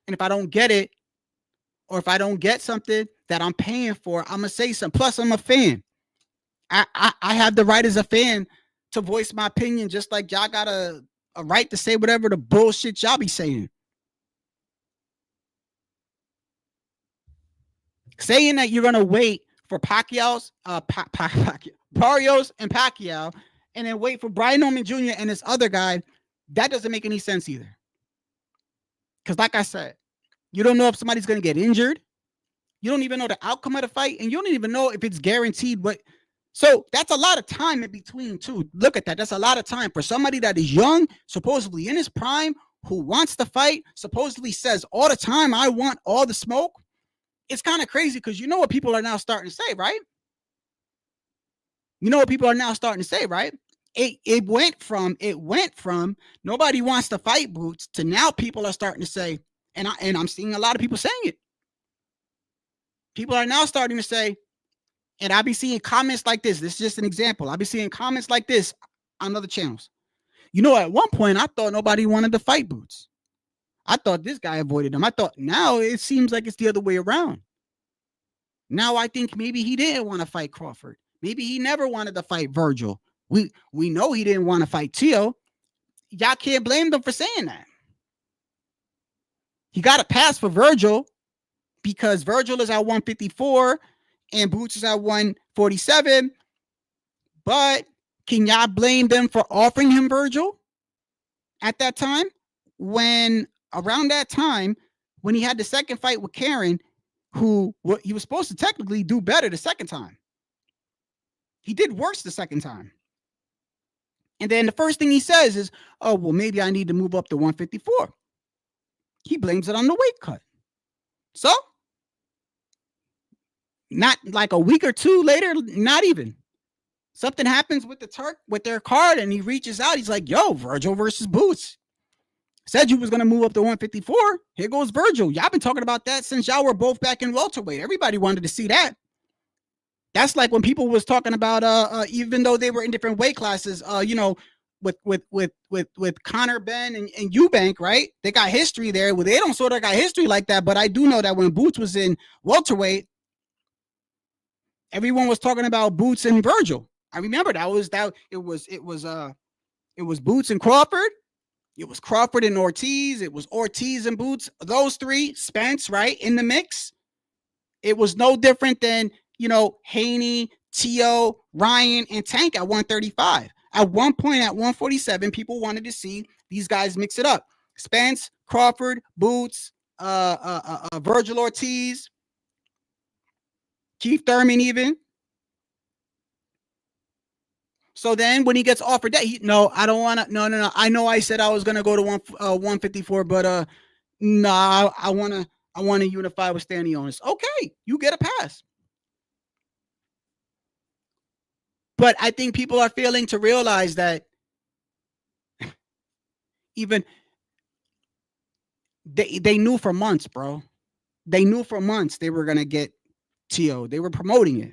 And if I don't get it, or if I don't get something that I'm paying for, I'm going to say something. Plus, I'm a fan. I have the right as a fan to voice my opinion, just like y'all got a right to say whatever the bullshit y'all be saying. Saying that you're going to wait for Barrios and Pacquiao, and then wait for Brian Norman Jr. and this other guy, that doesn't make any sense either. Because like I said, you don't know if somebody's going to get injured. You don't even know the outcome of the fight, and you don't even know if it's guaranteed what. So that's a lot of time in between, too. Look at that. That's a lot of time for somebody that is young, supposedly in his prime, who wants to fight, supposedly says all the time, I want all the smoke. It's kind of crazy because you know what people are now starting to say, right? You know what people are now starting to say, right? It went from nobody wants to fight Boots to now people are starting to say, and I'm seeing a lot of people saying it. People are now starting to say, and I'll be seeing comments like this. This is just an example. I'll be seeing comments like this on other channels. You know, at one point, I thought nobody wanted to fight Boots. I thought this guy avoided him. I thought now it seems like it's the other way around. Now I think maybe he didn't want to fight Crawford. Maybe he never wanted to fight Virgil. We know he didn't want to fight Tio. Y'all can't blame them for saying that. He got a pass for Virgil because Virgil is at 154 and Boots is at 147. But can y'all blame them for offering him Virgil at that time? When around that time, when he had the second fight with Karen, who he was supposed to technically do better the second time. He did worse the second time. And then the first thing he says is, oh, well, maybe I need to move up to 154. He blames it on the weight cut. So, not like a week or two later, not even. Something happens with the Turk, with their card, and he reaches out. He's like, yo, Virgil versus Boots. Said you was going to move up to 154. Here goes Virgil. Y'all been talking about that since y'all were both back in welterweight. Everybody wanted to see that. That's like when people was talking about even though they were in different weight classes, you know, with Connor Ben and Eubank, right? They got history there. Well, they don't sort of got history like that, but I do know that when Boots was in welterweight, everyone was talking about Boots and Virgil. I remember it was Boots and Crawford. It was Crawford and Ortiz. It was Ortiz and Boots. Those three, Spence, right, in the mix. It was no different than, you know, Haney, Tio, Ryan, and Tank at 135. At one point at 147, people wanted to see these guys mix it up. Spence, Crawford, Boots, Virgil Ortiz, Keith Thurman even. So then when he gets offered that, I don't want to. No. I know I said I was going to go to 154, but no, I want to unify with Stanionis. Okay, you get a pass. But I think people are failing to realize that even they knew for months, bro. They knew for months they were going to get Tio. They were promoting it.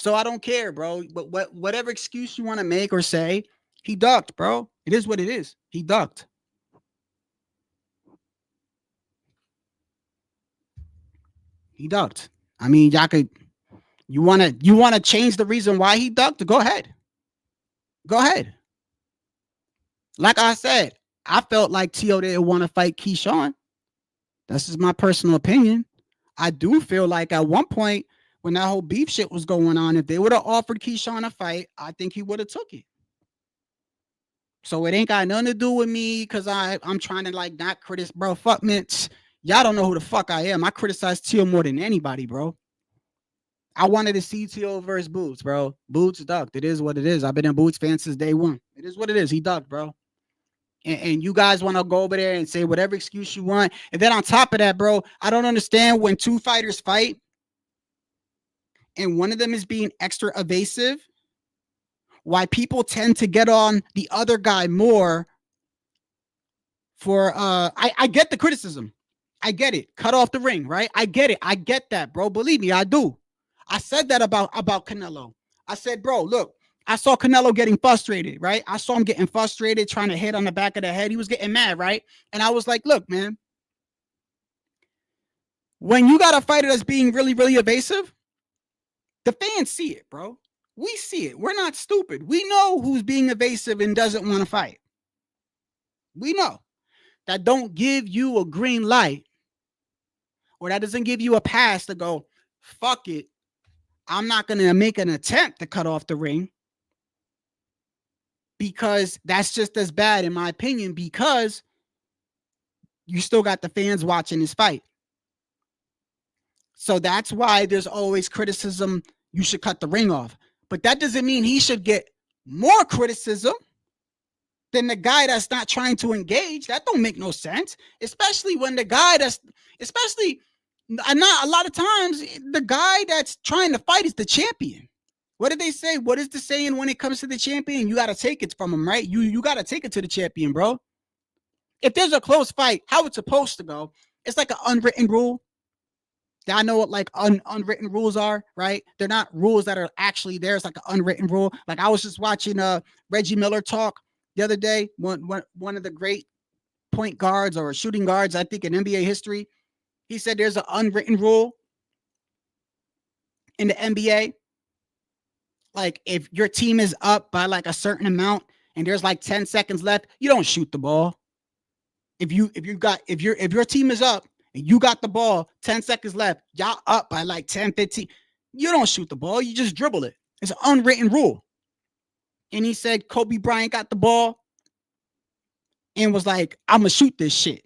So I don't care, bro. But whatever excuse you want to make or say, he ducked, bro. It is what it is. He ducked. He ducked. I mean, y'all could You wanna change the reason why he ducked? Go ahead. Go ahead. Like I said, I felt like T.O. didn't want to fight Keyshawn. That's just my personal opinion. I do feel like at one point when that whole beef shit was going on, if they would have offered Keyshawn a fight, I think he would have took it. So it ain't got nothing to do with me because I'm trying to like not criticize, bro. Fuck mints. Y'all don't know who the fuck I am. I criticize T.O. more than anybody, bro. I wanted to see T.O. versus Boots, bro. Boots ducked. It is what it is. I've been a Boots fan since day one. It is what it is. He ducked, bro. And you guys want to go over there and say whatever excuse you want. And then on top of that, bro, I don't understand when two fighters fight and one of them is being extra evasive, why people tend to get on the other guy more for I get the criticism. I get it. Cut off the ring, right? I get it. I get that, bro. Believe me, I do. I said that about Canelo. I said, bro, look, I saw Canelo getting frustrated, right? I saw him getting frustrated, trying to hit on the back of the head. He was getting mad, right? And I was like, look, man, when you got a fighter that's being really, really evasive, the fans see it, bro. We see it. We're not stupid. We know who's being evasive and doesn't want to fight. We know. That don't give you a green light or that doesn't give you a pass to go, fuck it. I'm not going to make an attempt to cut off the ring because that's just as bad, in my opinion, because you still got the fans watching this fight. So that's why there's always criticism. You should cut the ring off. But that doesn't mean he should get more criticism than the guy that's not trying to engage. That don't make no sense. Especially when the guy not a lot of times, the guy that's trying to fight is the champion. What did they say? What is the saying when it comes to the champion? You got to take it from him, right? You got to take it to the champion, bro. If there's a close fight, how it's supposed to go, it's like an unwritten rule. I know what like unwritten rules are, right? They're not rules that are actually there. It's like an unwritten rule. Like I was just watching Reggie Miller talk the other day, one of the great point guards or shooting guards, I think in NBA history. He said there's an unwritten rule in the NBA. Like if your team is up by like a certain amount and there's like 10 seconds left, you don't shoot the ball. If your team is up and you got the ball, 10 seconds left, y'all up by like 10, 15, you don't shoot the ball, you just dribble it. It's an unwritten rule. And he said Kobe Bryant got the ball and was like, I'm gonna shoot this shit.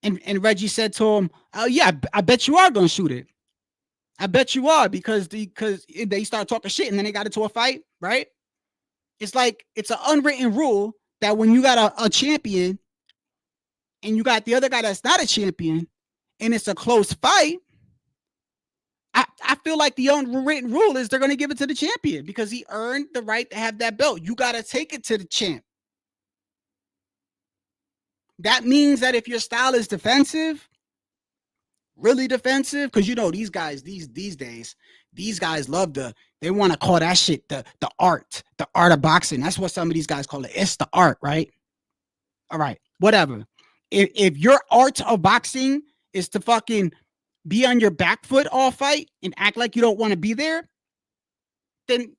And Reggie said to him, oh yeah, I bet you are gonna shoot it. I bet you are because they start talking shit and then they got into a fight, right? It's like it's an unwritten rule that when you got a champion and you got the other guy that's not a champion and it's a close fight, I feel like the unwritten rule is they're going to give it to the champion because he earned the right to have that belt. You got to take it to the champ. That means that if your style is defensive, really defensive, because you know these guys these days, these guys love they want to call that shit the art of boxing. That's what some of these guys call it. It's the art, right? All right, whatever. If your art of boxing is to fucking be on your back foot all fight and act like you don't want to be there, then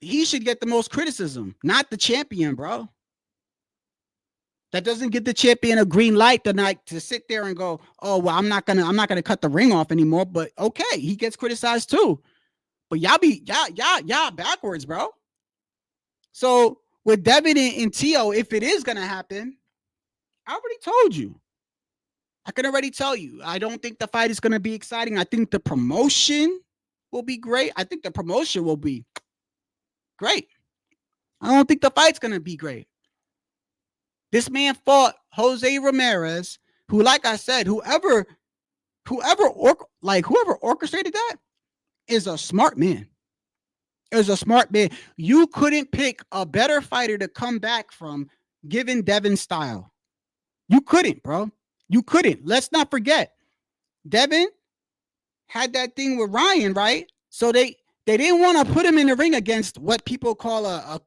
he should get the most criticism, not the champion, bro. That doesn't give the champion a green light tonight to sit there and go, oh, well, I'm not gonna cut the ring off anymore. But okay, he gets criticized too. But y'all backwards, bro. So with Devin and T.O., if it is gonna happen, I already told you. I can already tell you. I don't think the fight is gonna be exciting. I think the promotion will be great. I think the promotion will be great. I don't think the fight's gonna be great. This man fought Jose Ramirez, who, like I said, whoever orchestrated that is a smart man. Is a smart man. You couldn't pick a better fighter to come back from given Devin's style. You couldn't, bro. You couldn't. Let's not forget. Devin had that thing with Ryan, right? So they didn't want to put him in the ring against what people call a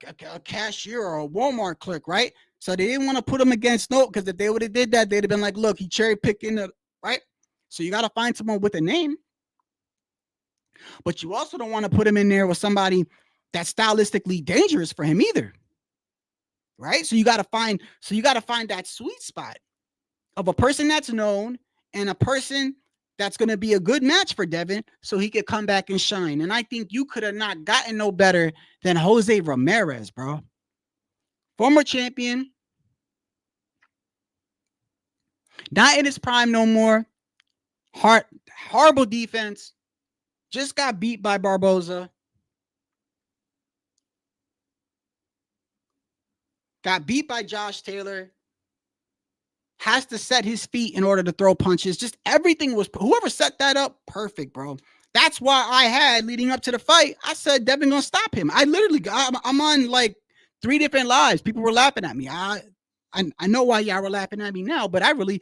cashier or a Walmart clerk, right? So they didn't want to put him against no, because if they would have did that, they'd have been like, look, he cherry picking the right. So you got to find someone with a name. But you also don't want to put him in there with somebody that's stylistically dangerous for him either. Right? So you got to find that sweet spot of a person that's known and a person that's going to be a good match for Devin so he could come back and shine. And I think you could have not gotten no better than Jose Ramirez, bro. Former champion. Not in his prime no more. Horrible defense. Just got beat by Barboza. Got beat by Josh Taylor. Has to set his feet in order to throw punches. Just everything was, whoever set that up, perfect, bro. That's why I had, leading up to the fight, I said Devin gonna stop him. I literally, I'm on like 3 different lives. People were laughing at me. I know why y'all were laughing at me now, but I really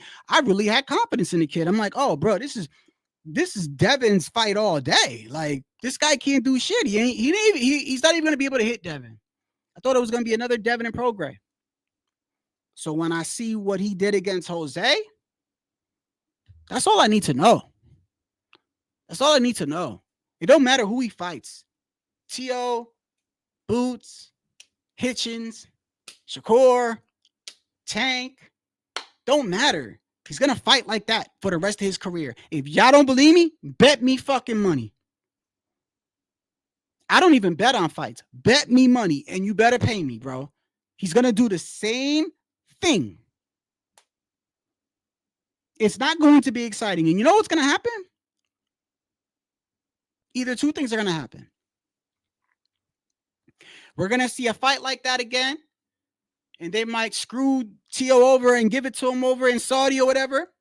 had confidence in the kid. I'm like, oh, bro, this is Devin's fight all day. Like, this guy can't do shit. He's not even gonna be able to hit Devin. I thought it was gonna be another Devin and Prograis. So when I see what he did against Jose, that's all I need to know. That's all I need to know. It don't matter who he fights. T.O., Boots, Hitchens, Shakur, Tank. Don't matter. He's going to fight like that for the rest of his career. If y'all don't believe me, bet me fucking money. I don't even bet on fights. Bet me money, and you better pay me, bro. He's going to do the same thing. It's not going to be exciting. And you know what's going to happen? Either 2 things are going to happen. We're going to see a fight like that again, and they might screw T.O. over and give it to him over in Saudi or whatever,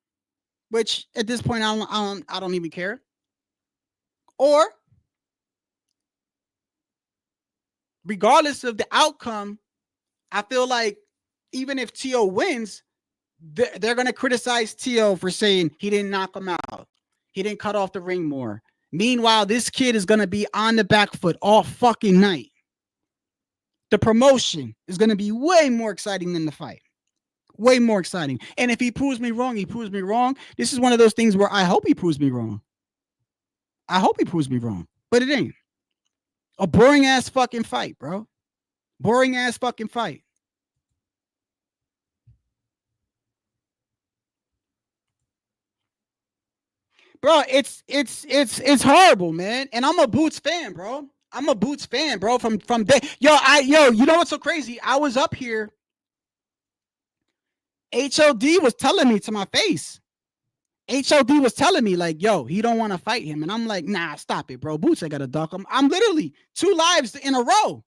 which at this point, I don't even care. Or, regardless of the outcome, I feel like even if T.O. wins, they're going to criticize T.O. for saying he didn't knock him out. He didn't cut off the ring more. Meanwhile, this kid is going to be on the back foot all fucking night. The promotion is going to be way more exciting than the fight. Way more exciting. And if he proves me wrong, he proves me wrong. This is one of those things where I hope he proves me wrong. I hope he proves me wrong. But it ain't. A boring ass fucking fight, bro. Boring ass fucking fight. Bro, it's horrible, man. And I'm a Boots fan, bro. I'm a Boots fan, bro. From day. Yo, you know what's so crazy? I was up here. HOD was telling me to my face. HOD was telling me, like, yo, he don't want to fight him. And I'm like, nah, stop it, bro. Boots, I gotta duck him. I'm literally 2 lives in a row.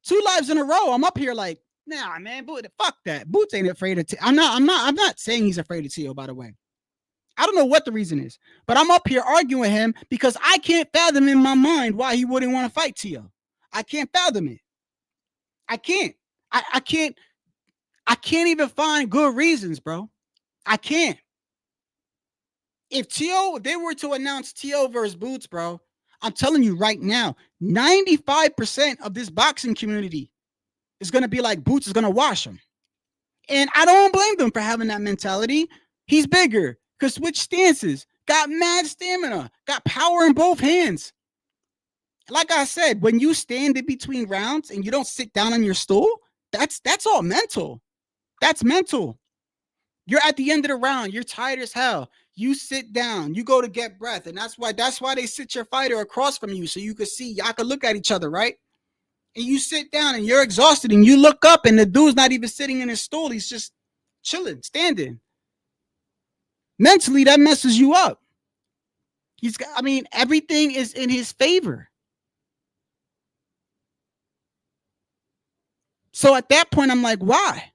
2 lives in a row. I'm up here like, nah, man, fuck that. Boots ain't afraid of I'm not saying he's afraid of T.O., by the way. I don't know what the reason is, but I'm up here arguing with him because I can't fathom in my mind why he wouldn't want to fight T.O. I can't fathom it. I can't. I can't even find good reasons, bro. I can't. If they were to announce T.O. versus Boots, bro, I'm telling you right now, 95% of this boxing community is going to be like, Boots is going to wash him. And I don't blame them for having that mentality. He's bigger. Could switch stances, got mad stamina, got power in both hands. Like I said, when you stand in between rounds and you don't sit down on your stool, that's all mental. That's mental. You're at the end of the round, you're tired as hell. You sit down, you go to get breath, and that's why they sit your fighter across from you so you can see, y'all can look at each other, right? And you sit down and you're exhausted and you look up and the dude's not even sitting in his stool, he's just chilling, standing. Mentally, that messes you up. Everything is in his favor. So at that point, I'm like, why?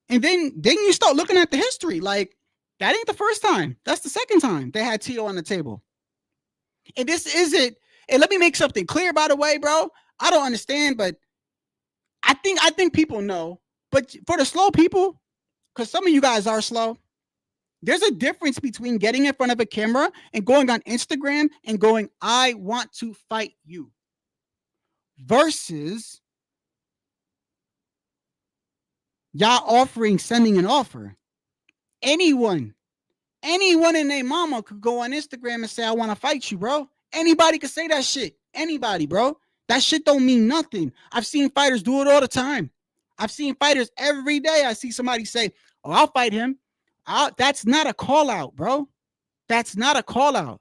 And then you start looking at the history. Like, that ain't the first time. That's the second time they had T.O. on the table. And this isn't, and let me make something clear, by the way, bro. I don't understand, but I think people know. But for the slow people, because some of you guys are slow, there's a difference between getting in front of a camera and going on Instagram and going, I want to fight you, versus y'all sending an offer. Anyone Anyone and their mama could go on Instagram and say, I want to fight you, bro. Anybody could say that shit. Anybody, bro. That shit don't mean nothing. I've seen fighters do it all the time. I've seen fighters every day. I see somebody say, oh, I'll fight him. That's not a call out, bro. That's not a call out.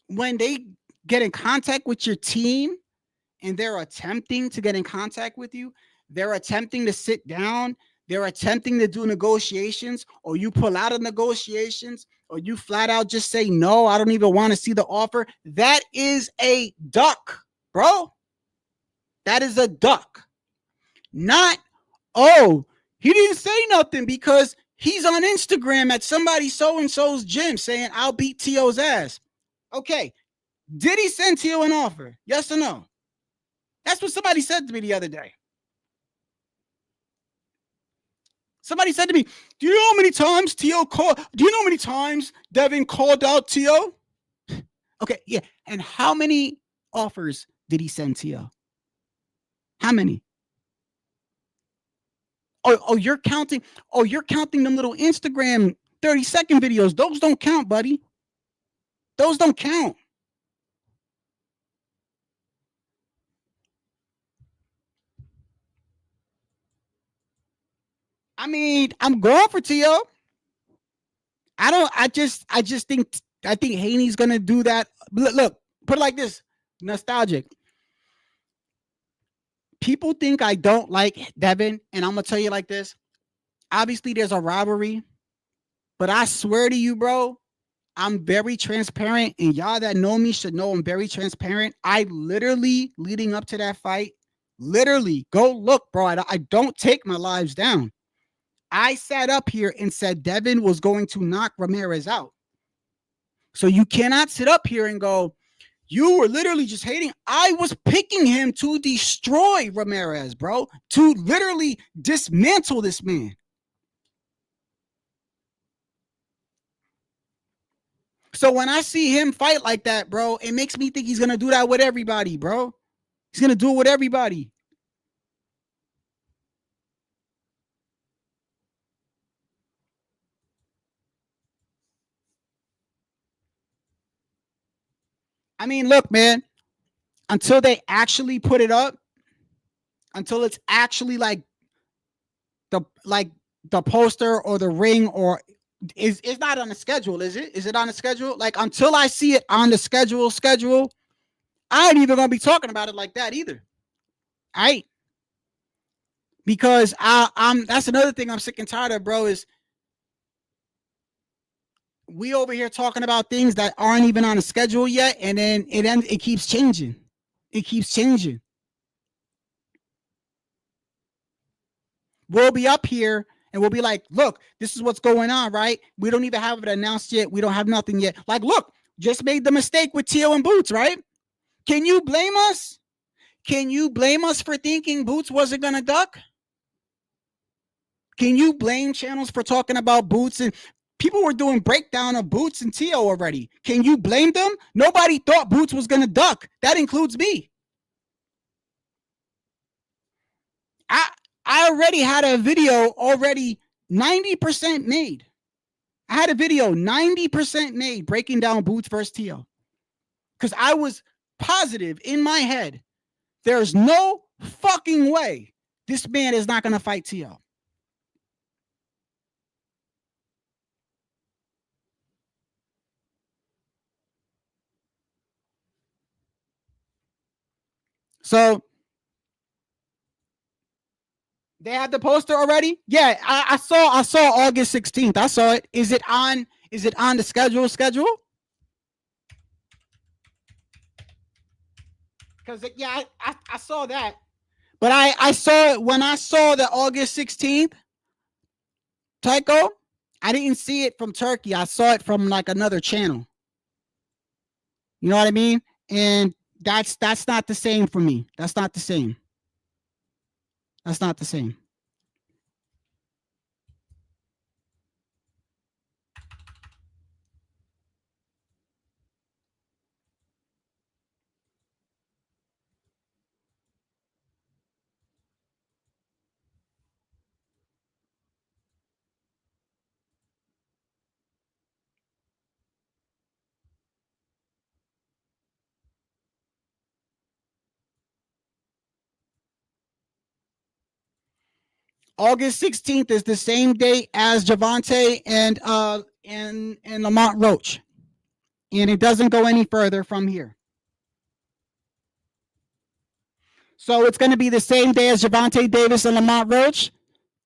When they get in contact with your team and they're attempting to get in contact with you, they're attempting to sit down, they're attempting to do negotiations, or you pull out of negotiations, or you flat out just say, no, I don't even want to see the offer. That is a duck, bro. That is a duck. Not, oh, he didn't say nothing because he's on Instagram at somebody so-and-so's gym saying, I'll beat T.O.'s ass. Okay. Did he send T.O. an offer? Yes or no? That's what somebody said to me the other day. Somebody said to me, do you know how many times T.O. called? Do you know how many times Devin called out T.O.? Okay, yeah. And how many offers did he send T.O.? How many? Oh, you're counting. Oh, you're counting them little Instagram 30-second videos. Those don't count, buddy. Those don't count. I mean, I'm going for T.O. I think Haney's gonna do that. Look, put it like this: nostalgic. People think I don't like Devin, and I'm gonna tell you like this. Obviously, there's a rivalry, but I swear to you, bro, I'm very transparent, and y'all that know me should know I'm very transparent. I literally, leading up to that fight, literally, go look, bro. I don't take my lives down. I sat up here and said Devin was going to knock Ramirez out. So you cannot sit up here and go, you were literally just hating. I was picking him to destroy Ramirez, bro, to literally dismantle this man. So when I see him fight like that, bro, it makes me think he's going to do that with everybody, bro. He's going to do it with everybody. I mean, look, man, until they actually put it up, until it's actually like the poster or the ring, or it's not on the schedule, is it? Is it on the schedule? Like, until I see it on the schedule, I ain't even gonna be talking about it like that either. All right. Because I'm that's another thing I'm sick and tired of, bro, is we over here talking about things that aren't even on the schedule yet, and then it keeps changing. It keeps changing. We'll be up here and we'll be like, look, this is what's going on, right? We don't even have it announced yet. We don't have nothing yet. Like, look, just made the mistake with T.O. and Boots, right? Can you blame us? Can you blame us for thinking Boots wasn't going to duck? Can you blame channels for talking about Boots? And people were doing breakdown of Boots and T.O. already. Can you blame them? Nobody thought Boots was going to duck. That includes me. I already had a video already 90% made. I had a video 90% made breaking down Boots versus T.O. Because I was positive in my head, there's no fucking way this man is not going to fight T.O. So they had the poster already? Yeah, I saw August 16th. I saw it. Is it on the schedule? Because yeah, I saw that. But I saw it when I saw the August 16th, Tycho. I didn't see it from Turkey. I saw it from like another channel. You know what I mean? And that's not the same for me. That's not the same. That's not the same. August 16th is the same date as Javante and Lamont Roach. And it doesn't go any further from here. So it's going to be the same day as Javante Davis and Lamont Roach,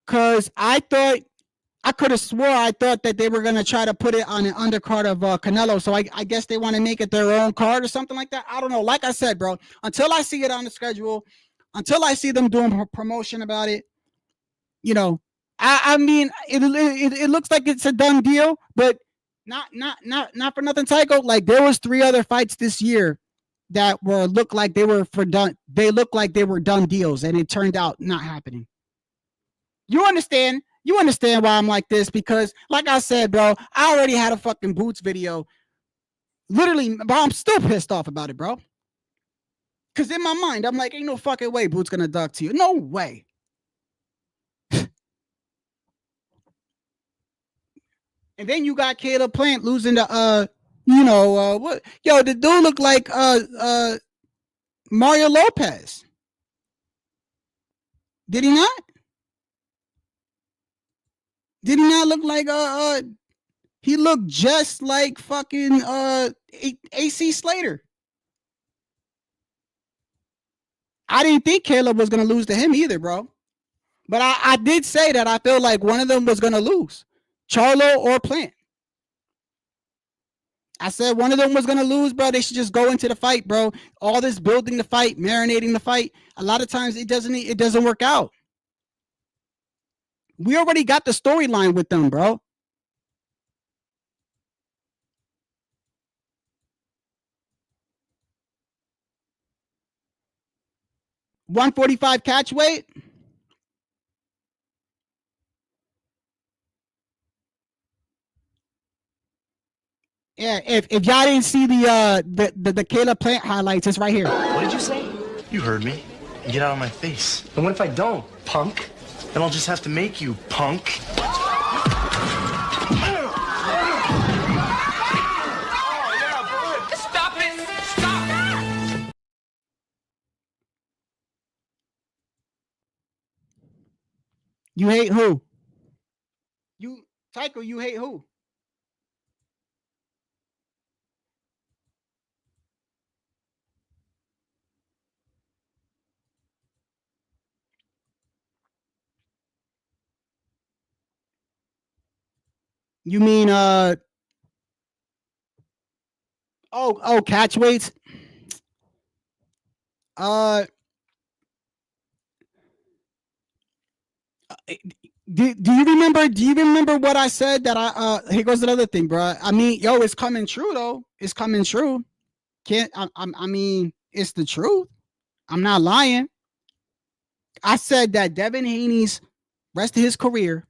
because I could have swore I thought that they were going to try to put it on an undercard of Canelo. So I guess they want to make it their own card or something like that. I don't know. Like I said, bro, until I see it on the schedule, until I see them doing promotion about it, you know, I mean, it looks like it's a done deal, but not for nothing, Tycho. Like, there was 3 other fights this year that looked like they were done. They looked like they were done deals, and it turned out not happening. You understand why I'm like this, because like I said, bro, I already had a fucking Boots video. Literally, but I'm still pissed off about it, bro. Because in my mind, I'm like, ain't no fucking way Boots gonna duck to you. No way. And then you got Caleb Plant losing to what? Yo, the dude looked like Mario Lopez. Did he not? Did he not look like he looked just like fucking AC Slater. I didn't think Caleb was gonna lose to him either, bro. But I did say that I feel like one of them was gonna lose. Charlo or Plant. I said one of them was gonna lose, bro. They should just go into the fight, bro. All this building the fight, marinating the fight. A lot of times it doesn't work out. We already got the storyline with them, bro. $145 catch weight. Yeah, if y'all didn't see the Caleb Plant highlights, it's right here. What did you say? You heard me. Get out of my face. And what if I don't, punk? Then I'll just have to make you, punk. Stop it! Stop! You hate who? Tycho, you hate who? You mean catch weights? Do you remember what I said that here goes another thing, bro. I mean, yo, it's coming true though. It's coming true. I mean, it's the truth. I'm not lying. I said that Devin Haney's rest of his career,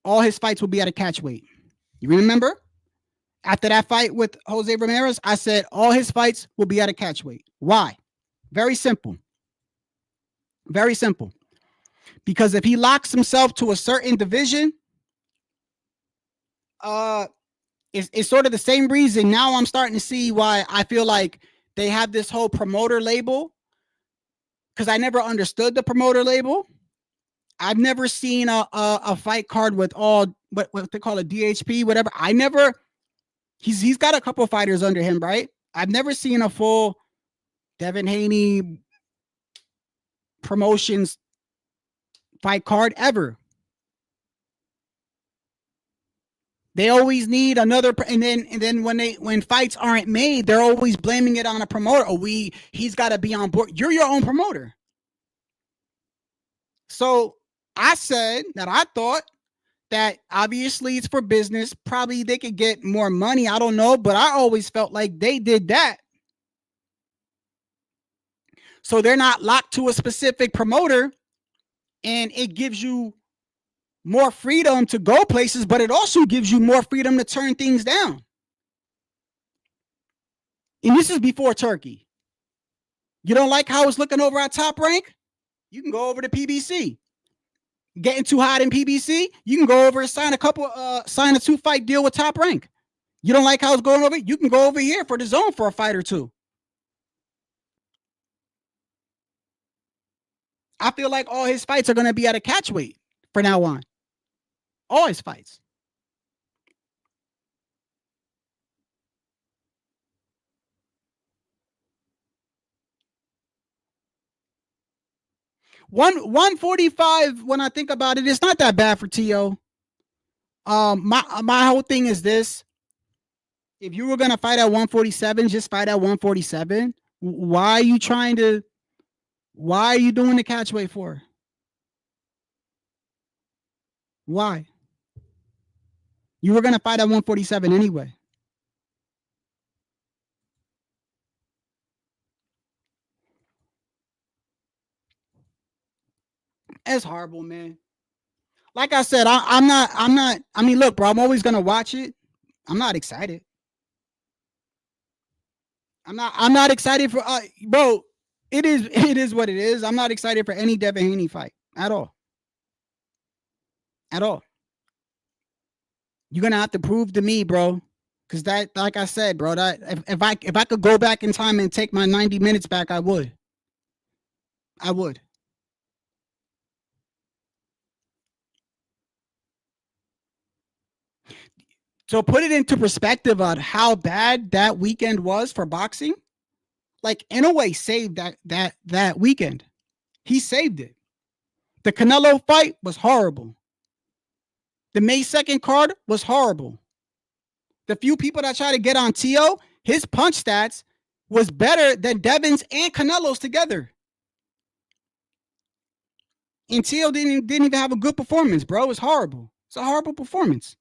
all his fights will be at a catch weight. You remember? After that fight with Jose Ramirez, I said all his fights will be at a catch weight. Why? Very simple. Very simple. Because if he locks himself to a certain division, it's sort of the same reason. Now I'm starting to see why I feel like they have this whole promoter label, because I never understood the promoter label. I've never seen a fight card with all what they call a DHP, whatever. He's got a couple fighters under him, right? I've never seen a full Devin Haney promotions fight card ever. They always need another, and then when fights aren't made, they're always blaming it on a promoter. He's got to be on board. You're your own promoter. So I said that I thought that obviously it's for business. Probably they could get more money. I don't know, but I always felt like they did that. So they're not locked to a specific promoter, and it gives you more freedom to go places, but it also gives you more freedom to turn things down. And this is before Turkey. You don't like how it's looking over at Top Rank? You can go over to PBC. Getting too hot in PBC? You can go over and sign a 2-fight deal with Top Rank. You don't like how it's going over? You can go over here for the zone for a fight or two. I feel like all his fights are going to be at a catch weight. for now on. All his fights. One 145. When I think about it, it's not that bad for T.O. My whole thing is this: if you were gonna fight at 147, just fight at 147. Why are you trying to? Why are you doing the catchweight for? Why? You were gonna fight at 147 anyway. It's horrible, man. Like I said, I'm not. I mean, look, bro. I'm always gonna watch it. I'm not excited. I'm not excited for. Bro, it is what it is. I'm not excited for any Devin Haney fight at all. At all. You're gonna have to prove to me, bro. Because that, like I said, bro, that if I could go back in time and take my 90 minutes back, I would. I would. So put it into perspective on how bad that weekend was for boxing. Like, in a way, saved that weekend. He saved it. The Canelo fight was horrible. The May 2nd card was horrible. The few people that try to get on T.O., his punch stats was better than Devin's and Canelo's together. And T.O. didn't even have a good performance, bro. It was horrible. It's a horrible performance.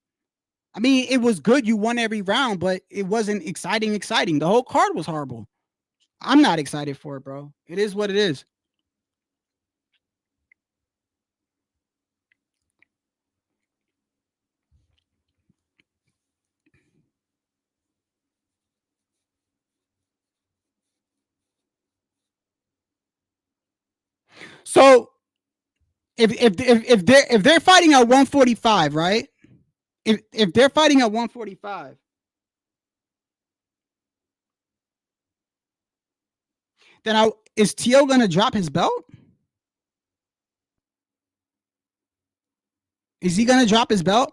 I mean, it was good. You won every round, but it wasn't exciting. The whole card was horrible. I'm not excited for it, bro. It is what it is. So if they're fighting at 145, right? If they're fighting at 145, then is T.O. gonna drop his belt? Is he gonna drop his belt?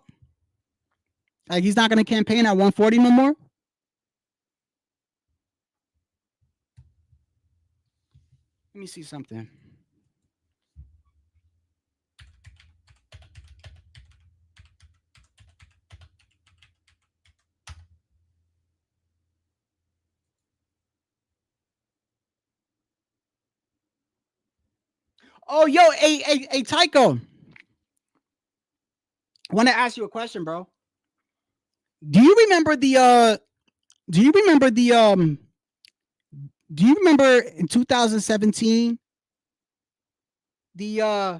Like, he's not gonna campaign at 140 no more? Let me see something. Oh, yo, hey, Tycho. I want to ask you a question, bro. Do you remember in 2017 do you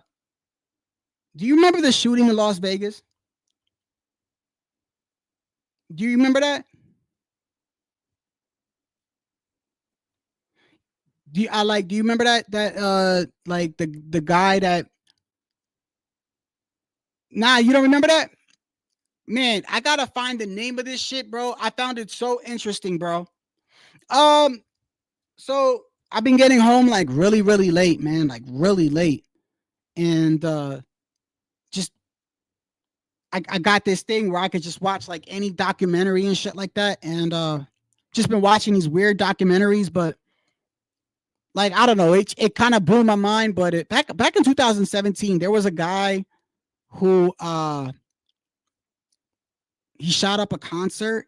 remember the shooting in Las Vegas? Do you remember that? Do you remember that like the guy that Nah, you don't remember that? Man, I gotta find the name of this shit, bro. I found it so interesting, bro. So I've been getting home like really, really late, man, like really late. And just I got this thing where I could just watch like any documentary and shit like that. And just been watching these weird documentaries, but like, I don't know, it kind of blew my mind. But back in 2017, there was a guy who he shot up a concert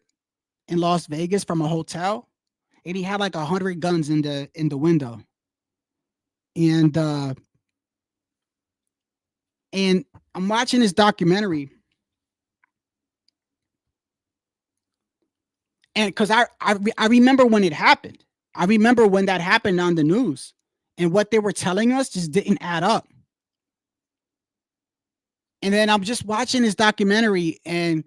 in Las Vegas from a hotel, and he had like 100 guns in the window. And I'm watching this documentary, and because I remember when it happened. I remember when that happened on the news, and what they were telling us just didn't add up. And then I'm just watching this documentary, and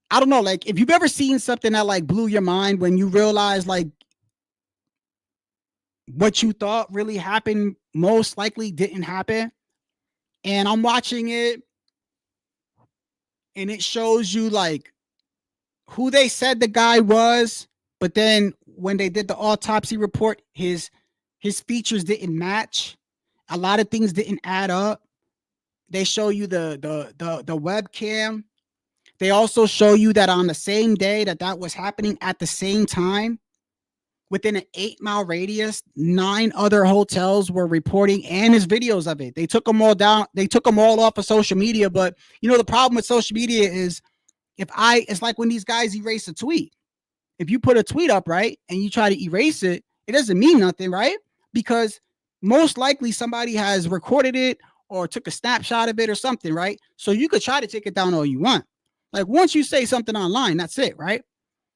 I don't know, like, if you've ever seen something that like blew your mind when you realize like what you thought really happened most likely didn't happen. And I'm watching it, and it shows you like who they said the guy was, but then when they did the autopsy report, his features didn't match. A lot of things didn't add up. They show you the webcam. They also show you that on the same day that was happening at the same time, within an 8-mile radius, 9 other hotels were reporting, and his videos of it. They took them all down. They took them all off of social media. But you know, the problem with social media is it's like when these guys erase a tweet. If you put a tweet up, right, and you try to erase it, it doesn't mean nothing, right? Because most likely somebody has recorded it or took a snapshot of it or something, right? So you could try to take it down all you want. Like once you say something online, that's it, right?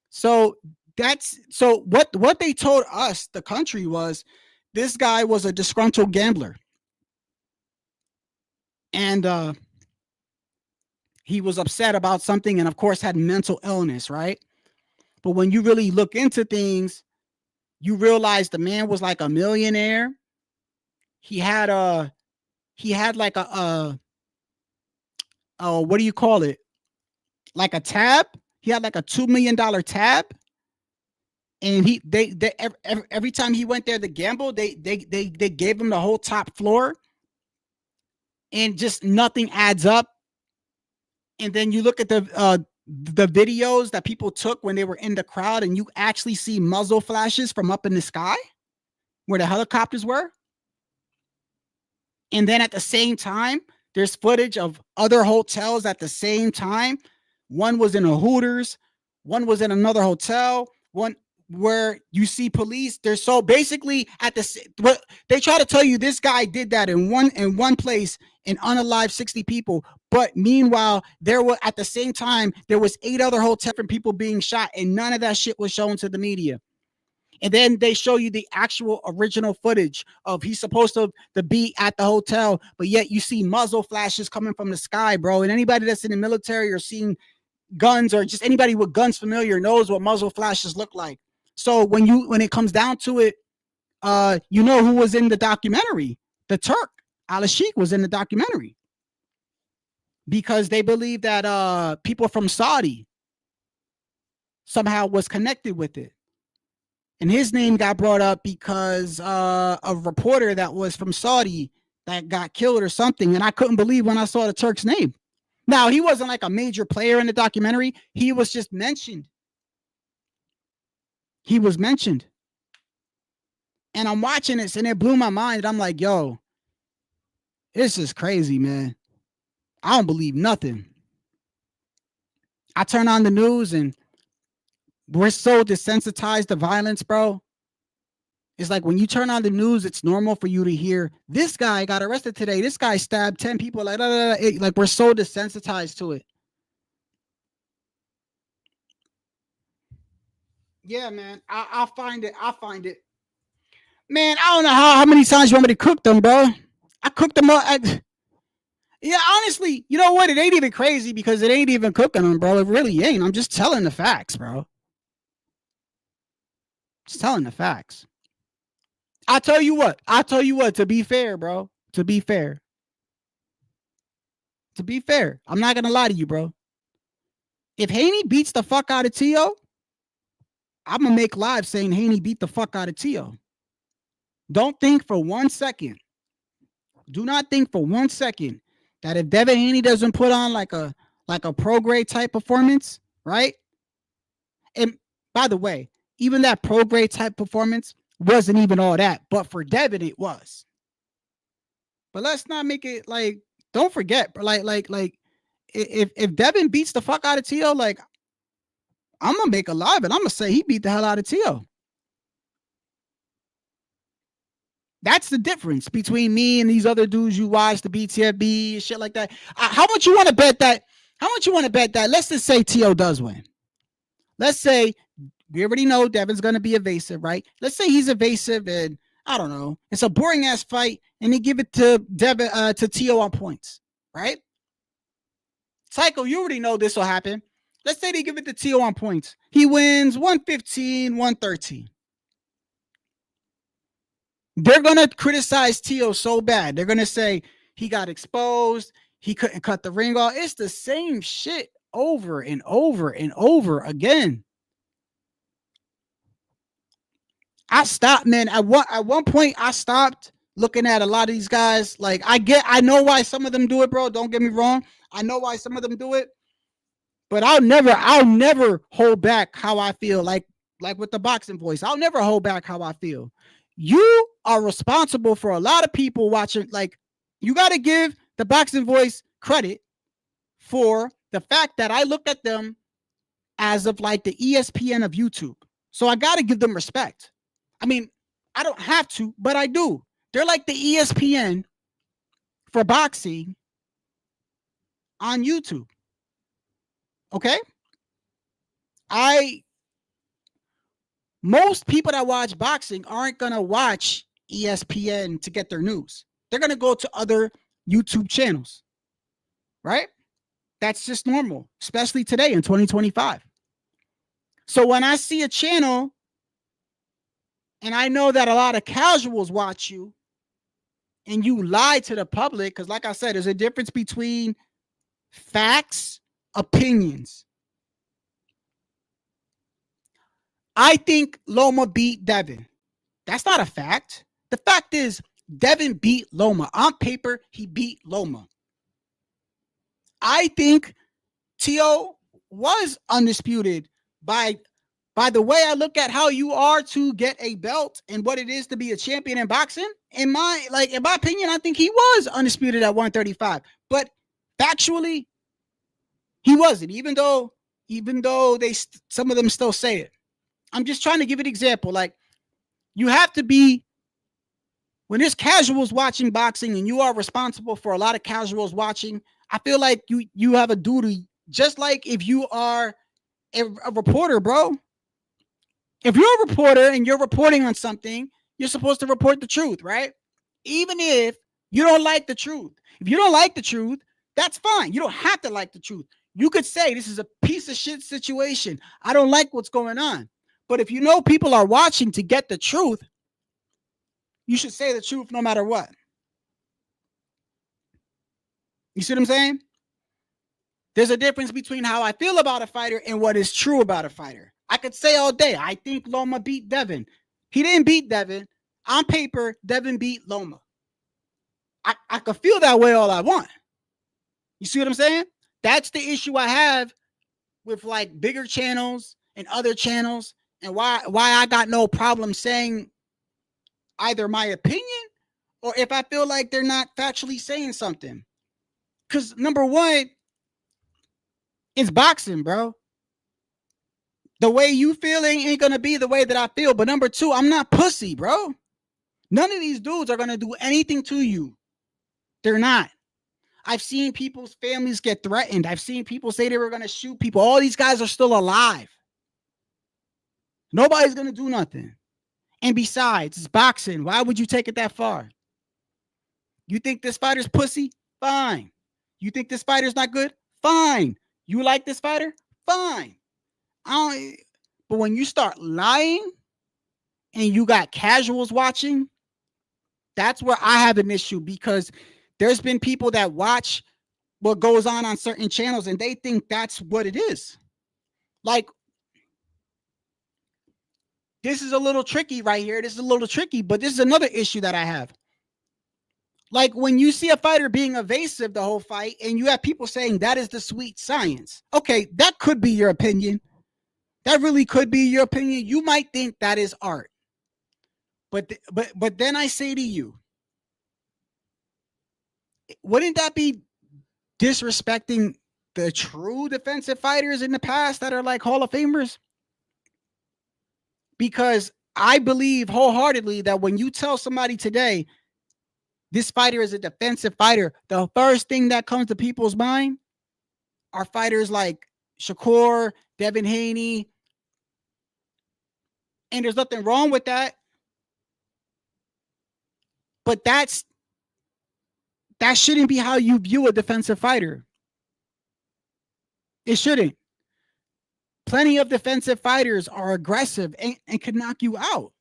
So what they told us, the country, was this guy was a disgruntled gambler. And he was upset about something and of course had mental illness, right? But when you really look into things, you realize the man was like a millionaire. He had like a what do you call it? Like a tab. He had like a $2 million tab. And every time he went there to gamble, they gave him the whole top floor, and just nothing adds up. And then you look at the videos that people took when they were in the crowd, and you actually see muzzle flashes from up in the sky where the helicopters were. And then at the same time, there's footage of other hotels at the same time. One was in a Hooters, one was in another hotel, one where you see police. They're so basically what they try to tell you, this guy did that in one place and unalived 60 people. But meanwhile, there were at the same time, there was 8 other hotels and people being shot, and none of that shit was shown to the media. And then they show you the actual original footage of he's supposed to be at the hotel, but yet you see muzzle flashes coming from the sky, bro. And anybody that's in the military or seen guns, or just anybody with guns familiar, knows what muzzle flashes look like. So when it comes down to it, you know who was in the documentary? The Turk, Al-Sheikh, was in the documentary, because they believe that people from Saudi somehow was connected with it. And his name got brought up because a reporter that was from Saudi that got killed or something. And I couldn't believe when I saw the Turk's name. Now, he wasn't like a major player in the documentary. He was just mentioned. He was mentioned. And I'm watching this, and it blew my mind. I'm like, yo, this is crazy, man. I don't believe nothing. I turn on the news, and we're so desensitized to violence, bro. It's like when you turn on the news, it's normal for you to hear, this guy got arrested today, this guy stabbed 10 people. Like we're so desensitized to it. Yeah, man. I'll find it. Man, I don't know how many times you want me to cook them, bro. I cooked them up. Yeah, honestly, you know what? It ain't even crazy because it ain't even cooking them, bro. It really ain't. I'm just telling the facts, bro. Just telling the facts. I tell you what, to be fair, bro. To be fair, I'm not going to lie to you, bro. If Haney beats the fuck out of T.O., I'm going to make live saying Haney beat the fuck out of T.O. Don't think for 1 second. Do not think for 1 second that if Devin Haney doesn't put on like a pro grade type performance, right? And by the way, even that pro grade type performance wasn't even all that, but for Devin it was. But let's not make it like, don't forget, like if Devin beats the fuck out of T.O., like I'm gonna make a live and I'm gonna say he beat the hell out of T.O. That's the difference between me and these other dudes you watch, the BTFB, shit like that. How much you want to bet that? Let's just say T.O. does win. Let's say we already know Devin's going to be evasive, right? Let's say he's evasive and I don't know, it's a boring ass fight and they give it to Devin, to T.O. on points, right? Psycho, you already know this will happen. Let's say they give it to T.O. on points. He wins 115, 113. They're going to criticize T.O. so bad. They're going to say he got exposed. He couldn't cut the ring off. It's the same shit over and over and over again. I stopped, man. At one point, I stopped looking at a lot of these guys. Like I know why some of them do it, bro. Don't get me wrong. I know why some of them do it, but I'll never hold back how I feel. Like with the boxing voice, I'll never hold back how I feel. You are responsible for a lot of people watching. Like, you got to give the boxing voice credit for the fact that I look at them as of like the ESPN of YouTube. So I got to give them respect. I mean, I don't have to, but I do. They're like the ESPN for boxing on YouTube. Okay? Most people that watch boxing aren't going to watch ESPN to get their news. They're going to go to other YouTube channels, right? That's just normal, especially today in 2025. So when I see a channel and I know that a lot of casuals watch you and you lie to the public, because like I said, there's a difference between facts, opinions. I think Loma beat Devin. That's not a fact. The fact is Devin beat Loma. On paper, he beat Loma. I think T.O. was undisputed by the way I look at how you are to get a belt and what it is to be a champion in boxing. In my opinion, I think he was undisputed at 135. But factually, he wasn't, even though some of them still say it. I'm just trying to give an example. Like, you have to be, when there's casuals watching boxing and you are responsible for a lot of casuals watching, I feel like you have a duty, just like if you are a reporter, bro. If you're a reporter and you're reporting on something, you're supposed to report the truth, right? Even if you don't like the truth. If you don't like the truth, that's fine. You don't have to like the truth. You could say, this is a piece of shit situation. I don't like what's going on. But if you know people are watching to get the truth, you should say the truth no matter what. You see what I'm saying? There's a difference between how I feel about a fighter and what is true about a fighter. I could say all day, I think Loma beat Devin. He didn't beat Devin. On paper, Devin beat Loma. I could feel that way all I want. You see what I'm saying? That's the issue I have with like bigger channels and other channels, and why I got no problem saying either my opinion or if I feel like they're not factually saying something. Because number one, it's boxing, bro. The way you feeling ain't going to be the way that I feel. But number two, I'm not pussy, bro. None of these dudes are going to do anything to you. They're not. I've seen people's families get threatened. I've seen people say they were going to shoot people. All these guys are still alive. Nobody's going to do nothing. And besides, it's boxing. Why would you take it that far? You think this fighter's pussy? Fine. You think this fighter's not good? Fine. You like this fighter? Fine. But when you start lying and you got casuals watching, that's where I have an issue, because there's been people that watch what goes on certain channels and they think that's what it is. Like, this is a little tricky right here. This is a little tricky, but this is another issue that I have. Like, when you see a fighter being evasive the whole fight and you have people saying that is the sweet science. Okay, that could be your opinion. That really could be your opinion. You might think that is art. But then I say to you, wouldn't that be disrespecting the true defensive fighters in the past that are like Hall of Famers? Because I believe wholeheartedly that when you tell somebody today, this fighter is a defensive fighter, the first thing that comes to people's mind are fighters like Shakur, Devin Haney. And there's nothing wrong with that. But that shouldn't be how you view a defensive fighter. It shouldn't. Plenty of defensive fighters are aggressive and can knock you out.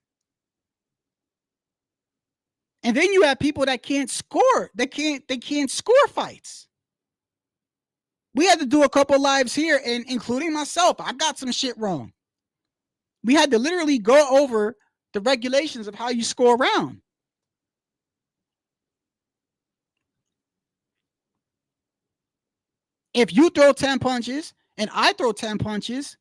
And then you have people that can't score. They can't score fights. We had to do a couple lives here, and including myself, I got some shit wrong. We had to literally go over the regulations of how you score a round. If you throw 10 punches and I throw 10 punches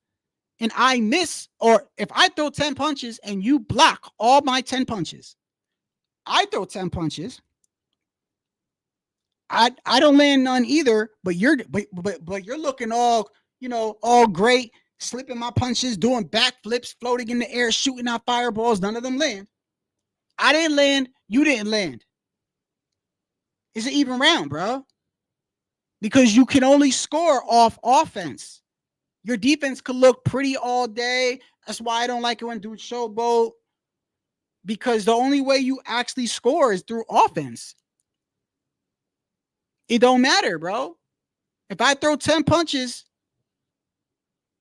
and I miss, or if I throw 10 punches and you block all my 10 punches, I throw 10 punches. I don't land none either, but you're looking all, all great, slipping my punches, doing backflips, floating in the air, shooting out fireballs. None of them land. I didn't land. You didn't land. It's an even round, bro. Because you can only score off offense. Your defense could look pretty all day. That's why I don't like it when dudes showboat. Because the only way you actually score is through offense. It don't matter, bro. If I throw 10 punches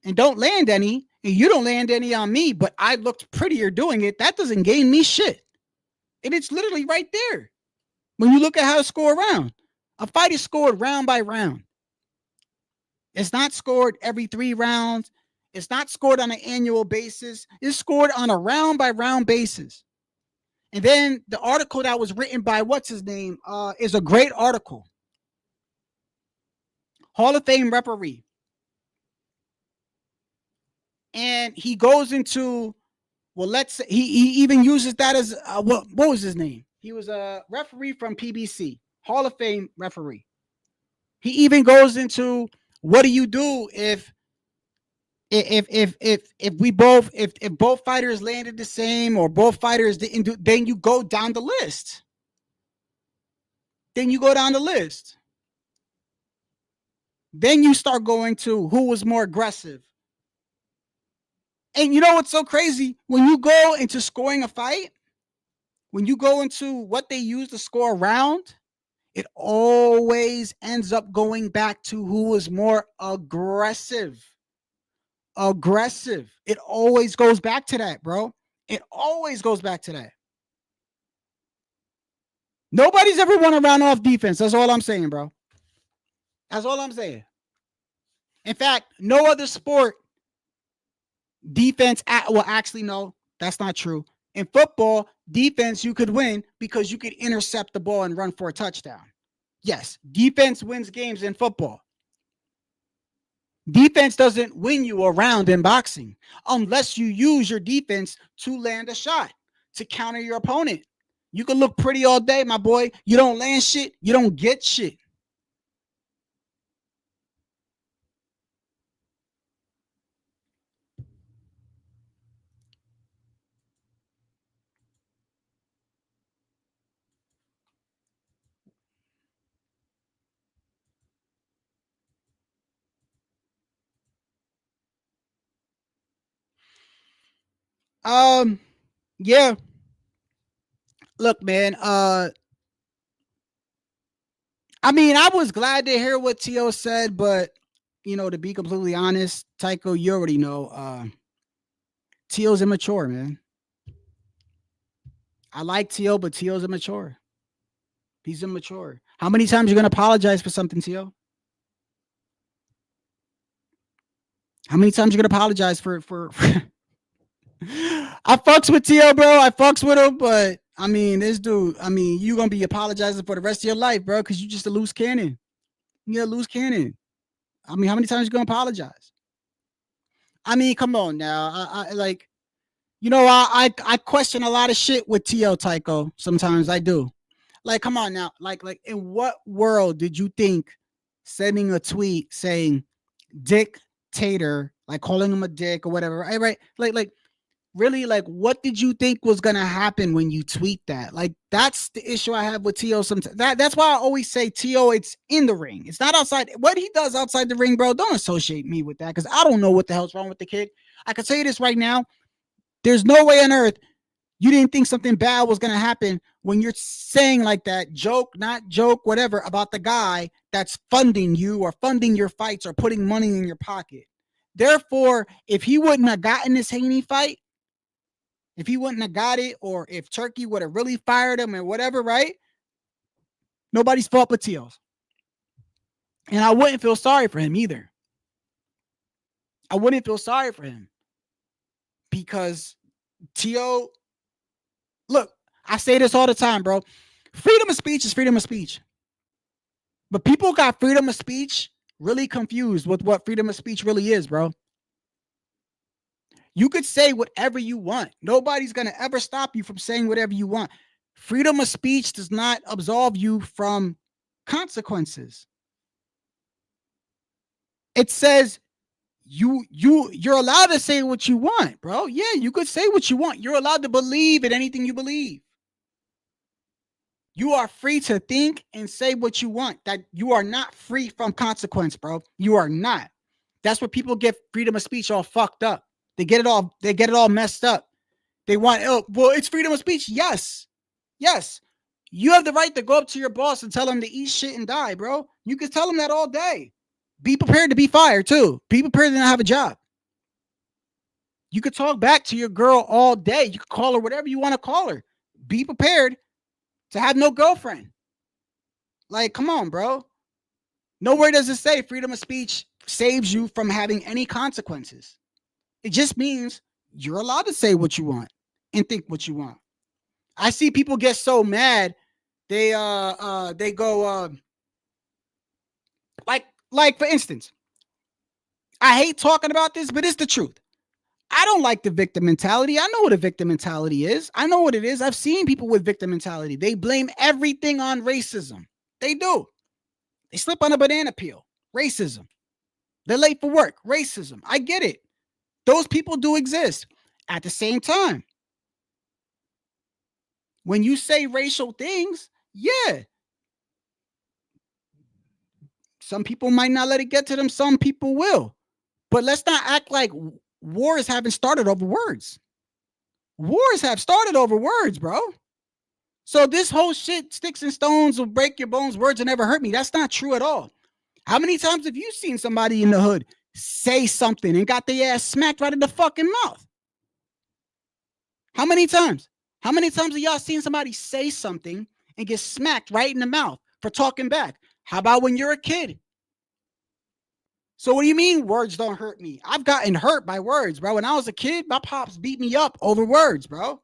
and don't land any, and you don't land any on me, but I looked prettier doing it, that doesn't gain me shit. And it's literally right there. When you look at how to score around, a fight is scored round by round. It's not scored every 3 rounds. It's not scored on an annual basis. It's scored on a round by round basis. And then the article that was written by what's his name is a great article. Hall of Fame referee. And he goes into, well, let's say he even uses that as what was his name? He was a referee from PBC, Hall of Fame referee. He even goes into, what do you do if both fighters landed the same, or both fighters didn't do? Then you go down the list. Then you start going to who was more aggressive. And you know what's so crazy? When you go into scoring a fight, when you go into what they use to score a round, it always ends up going back to who was more aggressive. It always goes back to that, bro. It always goes back to that. Nobody's ever won a round off defense. That's all I'm saying, bro. That's all I'm saying. In fact, no other sport defense well, actually, no, that's not true. In football, defense, you could win because you could intercept the ball and run for a touchdown. Yes, defense wins games in football. Defense doesn't win you a round in boxing unless you use your defense to land a shot, to counter your opponent. You can look pretty all day, my boy. You don't land shit, you don't get shit. Yeah. Look, man, I mean, I was glad to hear what T.O. said, but to be completely honest, Tycho, you already know, T.O.'s immature, man. I like T.O., but T.O.'s immature. He's immature. How many times are you gonna apologize for something, T.O.? How many times are you gonna apologize for I fucks with T.O., bro. I fucks with him, but I mean, this dude, you gonna be apologizing for the rest of your life, bro, because you just a loose cannon. You're a loose cannon. I mean, how many times are you gonna apologize? I mean, come on now. I question a lot of shit with T.O. Tycho. Sometimes I do. Like, come on now. Like, in what world did you think sending a tweet saying dictator, like calling him a dick or whatever, right? Like, really, like, what did you think was gonna happen when you tweet that? Like, that's the issue I have with T.O. Sometimes that's why I always say T.O. it's in the ring. It's not outside. What he does outside the ring, bro, don't associate me with that, because I don't know what the hell's wrong with the kid. I can tell you this right now. There's no way on earth you didn't think something bad was gonna happen when you're saying like that, joke, not joke, whatever, about the guy that's funding you or funding your fights or putting money in your pocket. Therefore, if he wouldn't have gotten this Haney fight, if he wouldn't have got it, or if Turkey would have really fired him or whatever, right? Nobody's fault but T.O.'s. And I wouldn't feel sorry for him either. I wouldn't feel sorry for him. Because T.O., look, I say this all the time, bro. Freedom of speech is freedom of speech. But people got freedom of speech really confused with what freedom of speech really is, bro. You could say whatever you want. Nobody's going to ever stop you from saying whatever you want. Freedom of speech does not absolve you from consequences. It says you're allowed to say what you want, bro. Yeah, you could say what you want. You're allowed to believe in anything you believe. You are free to think and say what you want. That you are not free from consequence, bro. You are not. That's where people get freedom of speech all fucked up. They get it all messed up. They want, oh, well, it's freedom of speech. Yes. Yes. You have the right to go up to your boss and tell him to eat shit and die, bro. You can tell him that all day. Be prepared to be fired too. Be prepared to not have a job. You could talk back to your girl all day. You could call her whatever you want to call her. Be prepared to have no girlfriend. Like, come on, bro. Nowhere does it say freedom of speech saves you from having any consequences. It just means you're allowed to say what you want and think what you want. I see people get so mad. They go like for instance, I hate talking about this, but it's the truth. I don't like the victim mentality. I know what a victim mentality is. I know what it is. I've seen people with victim mentality. They blame everything on racism. They do. They slip on a banana peel. Racism. They're late for work. Racism. I get it. Those people do exist. At the same time, when you say racial things, yeah, some people might not let it get to them. Some people will. But let's not act like wars haven't started over words. Wars have started over words, bro. So this whole shit, sticks and stones will break your bones, words will never hurt me. That's not true at all. How many times have you seen somebody in the hood say something and got their ass smacked right in the fucking mouth? How many times? How many times have y'all seen somebody say something and get smacked right in the mouth for talking back? How about when you're a kid? So what do you mean words don't hurt me? I've gotten hurt by words, bro. When I was a kid, my pops beat me up over words, bro.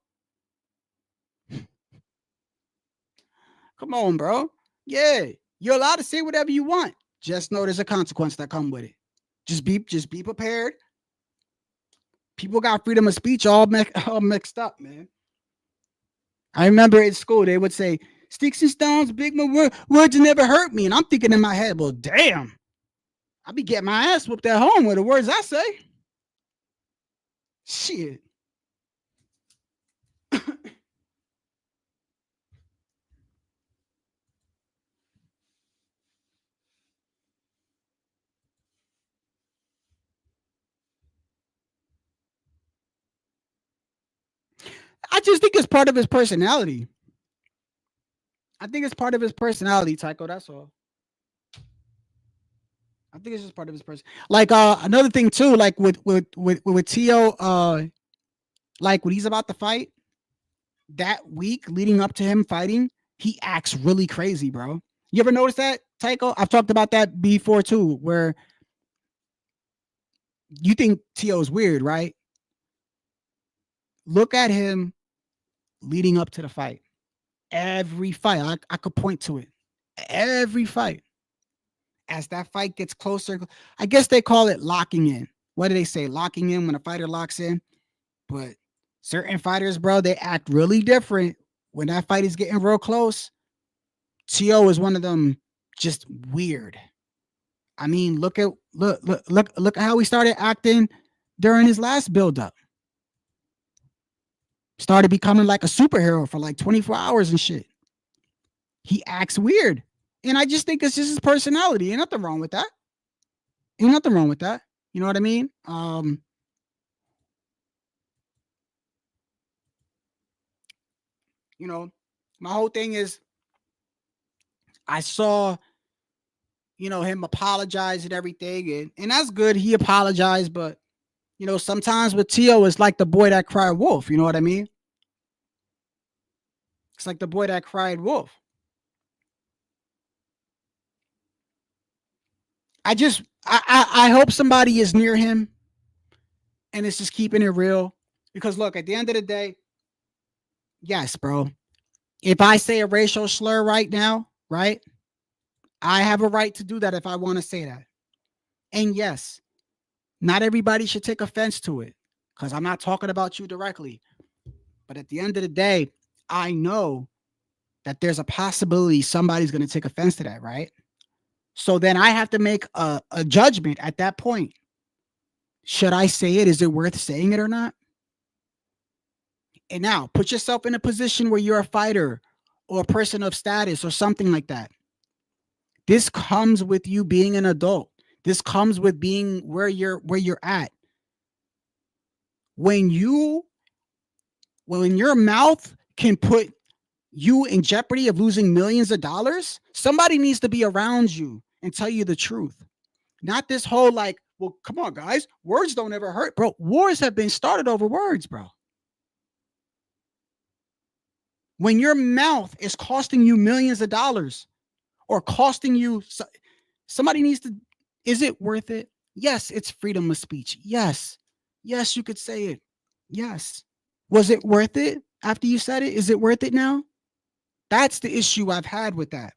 Come on, bro. Yeah, you're allowed to say whatever you want. Just know there's a consequence that come with it. Just be prepared. People got freedom of speech all mixed up, man. I remember in school, they would say, sticks and stones, big words never hurt me. And I'm thinking in my head, well, damn. I be getting my ass whooped at home with the words I say. Shit. I just think it's part of his personality. I think it's part of his personality, Tycho. That's all. I think it's just part of his person. Like another thing too, like with Tio, like when he's about to fight, that week leading up to him fighting, he acts really crazy, bro. You ever notice that, Tycho? I've talked about that before too, where you think Tio's weird, right? Look at him leading up to the fight. Every fight, I could point to it. Every fight. As that fight gets closer, I guess they call it locking in. What do they say? Locking in when a fighter locks in. But certain fighters, bro, they act really different when that fight is getting real close. Tio is one of them, just weird. I mean, look at how he started acting during his last buildup. Started becoming like a superhero for like 24 hours and shit. He acts weird. And I just think it's just his personality. Ain't nothing wrong with that. Ain't nothing wrong with that. You know what I mean? You know, my whole thing is I saw, you know, him apologize and everything. And that's good. He apologized, but you know, sometimes with Tio, it's like the boy that cried wolf. You know what I mean? It's like the boy that cried wolf. I hope somebody is near him and it's just keeping it real. Because look, at the end of the day, yes, bro. If I say a racial slur right now, right? I have a right to do that if I want to say that. And yes, not everybody should take offense to it, because I'm not talking about you directly. But at the end of the day, I know that there's a possibility somebody's going to take offense to that, right? So then I have to make a judgment at that point. Should I say it? Is it worth saying it or not? And now put yourself in a position where you're a fighter or a person of status or something like that. This comes with you being an adult. This comes with being where you're at. When your mouth can put you in jeopardy of losing millions of dollars, somebody needs to be around you and tell you the truth. Not this whole like, well, come on, guys, words don't ever hurt, bro. Wars have been started over words, bro. When your mouth is costing you millions of dollars or costing you, somebody needs to, is it worth it? Yes, it's freedom of speech. Yes. Yes, you could say it. Yes. Was it worth it after you said it? Is it worth it now? That's the issue I've had with that.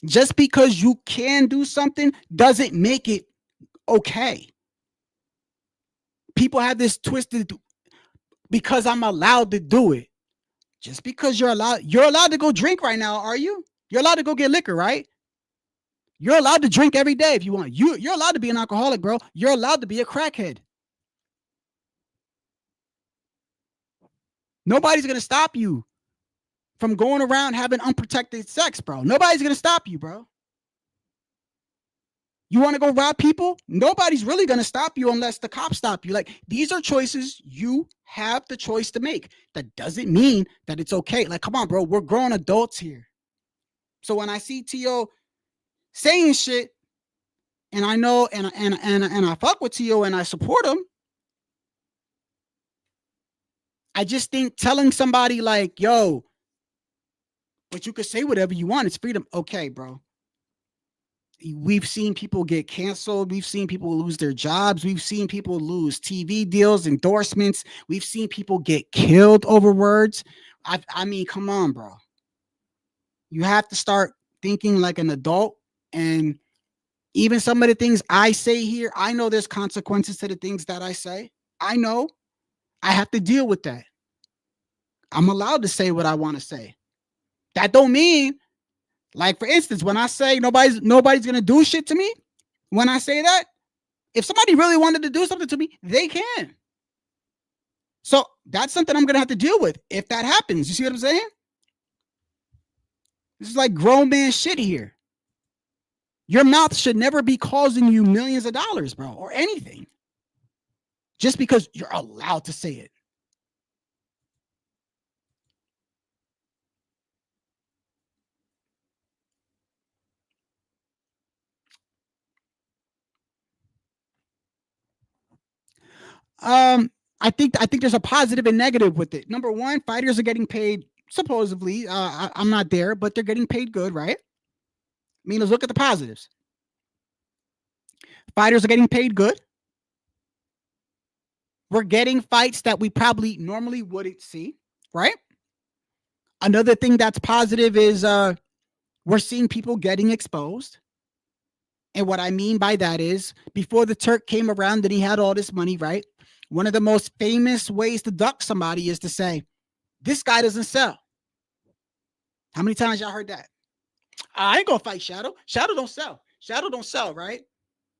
Just because you can do something doesn't make it okay. People have this twisted, because I'm allowed to do it. Just because you're allowed to go drink right now, are you? You're allowed to go get liquor, right? You're allowed to drink every day if you want. You're allowed to be an alcoholic, bro. You're allowed to be a crackhead. Nobody's going to stop you from going around having unprotected sex, bro. Nobody's going to stop you, bro. You want to go rob people? Nobody's really going to stop you unless the cops stop you. Like, these are choices you have the choice to make. That doesn't mean that it's okay. Like, come on, bro. We're grown adults here. So when I see T.O. saying shit, and I know, and I fuck with T.O. and I support him, I just think telling somebody like, yo, but you could say whatever you want, it's freedom. Okay, bro. We've seen people get canceled. We've seen people lose their jobs. We've seen people lose TV deals, endorsements. We've seen people get killed over words. I mean, come on, bro. You have to start thinking like an adult. And even some of the things I say here, I know there's consequences to the things that I say. I know. I have to deal with that. I'm allowed to say what I want to say. That don't mean, like, for instance, when I say nobody's going to do shit to me, when I say that, if somebody really wanted to do something to me, they can. So that's something I'm going to have to deal with if that happens. You see what I'm saying? This is like grown man shit here. Your mouth should never be causing you millions of dollars, bro, or anything. Just because you're allowed to say it. I think there's a positive and negative with it. Number one, fighters are getting paid supposedly. I'm not there, but they're getting paid good, right? I mean, let's look at the positives. Fighters are getting paid good. We're getting fights that we probably normally wouldn't see, right? Another thing that's positive is we're seeing people getting exposed. And what I mean by that is, before the Turk came around and he had all this money, right? One of the most famous ways to duck somebody is to say, this guy doesn't sell. How many times y'all heard that? I ain't gonna fight Shadow. Shadow don't sell. Shadow don't sell, right?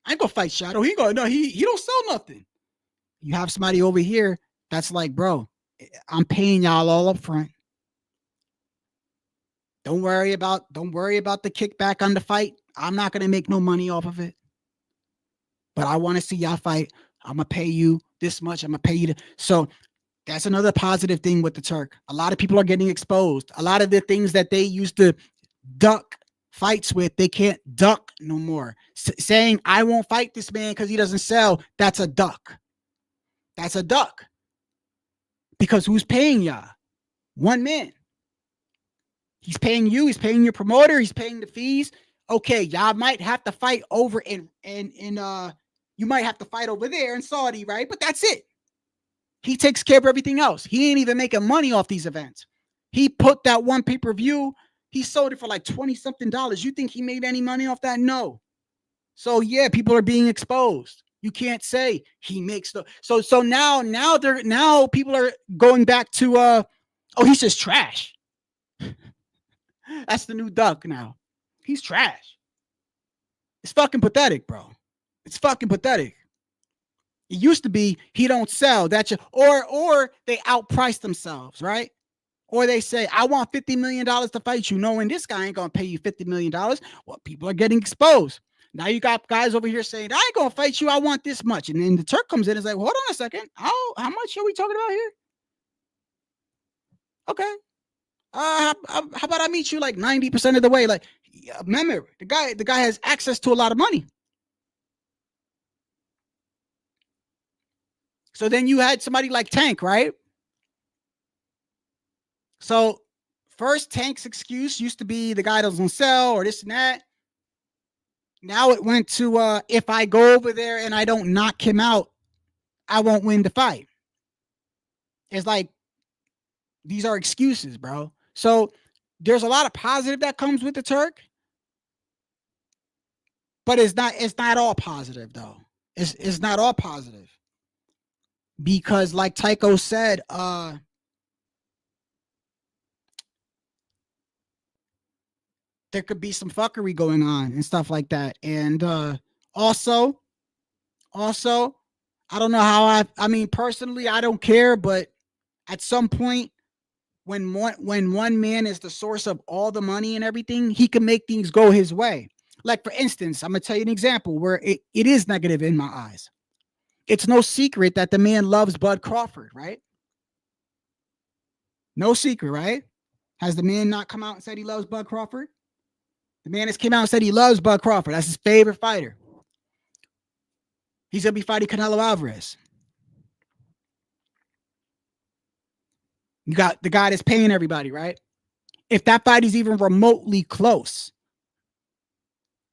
I ain't gonna fight Shadow. He don't sell nothing. You have somebody over here that's like, bro, I'm paying y'all all up front. Don't worry about the kickback on the fight. I'm not gonna make no money off of it. But I want to see y'all fight. I'm gonna pay you this much. I'm gonna pay you. So that's another positive thing with the Turk. A lot of people are getting exposed. A lot of the things that they used to duck fights with, they can't duck no more. Saying I won't fight this man because he doesn't sell, that's a duck. That's a duck. Because who's paying y'all? One man. He's paying you. He's paying your promoter. He's paying the fees. Okay, y'all might have to fight over you might have to fight over there in Saudi, right? But that's it. He takes care of everything else. He ain't even making money off these events. He put that one pay-per-view He sold it for like $20-something. You think he made any money off that? No. So yeah, people are being exposed. You can't say he makes the so now people are going back to oh, he's just trash. That's the new duck now. He's trash. It's fucking pathetic, bro. It's fucking pathetic. It used to be he don't sell. That's or they outprice themselves, right? Or they say, I want $50 million to fight you, knowing this guy ain't gonna pay you $50 million. Well, people are getting exposed. Now you got guys over here saying, I ain't gonna fight you, I want this much. And then the Turk comes in and is like, hold on a second. How much are we talking about here? Okay. How about I meet you like 90% of the way? Like, remember, the guy has access to a lot of money. So then you had somebody like Tank, right? So first, Tank's excuse used to be the guy doesn't sell or this and that. Now it went to if I go over there and I don't knock him out, I won't win the fight. It's like these are excuses, bro. So there's a lot of positive that comes with the Turk, but it's not all positive though. It's not all positive. Because like Tycho said, there could be some fuckery going on and stuff like that. And also, I don't know how I mean, personally, I don't care, but at some point, when one man is the source of all the money and everything, he can make things go his way. Like, for instance, I'm going to tell you an example where it is negative in my eyes. It's no secret that the man loves Bud Crawford, right? No secret, right? Has the man not come out and said he loves Bud Crawford? The man has came out and said he loves Bud Crawford. That's his favorite fighter. He's going to be fighting Canelo Alvarez. You got the guy that's paying everybody, right? If that fight is even remotely close,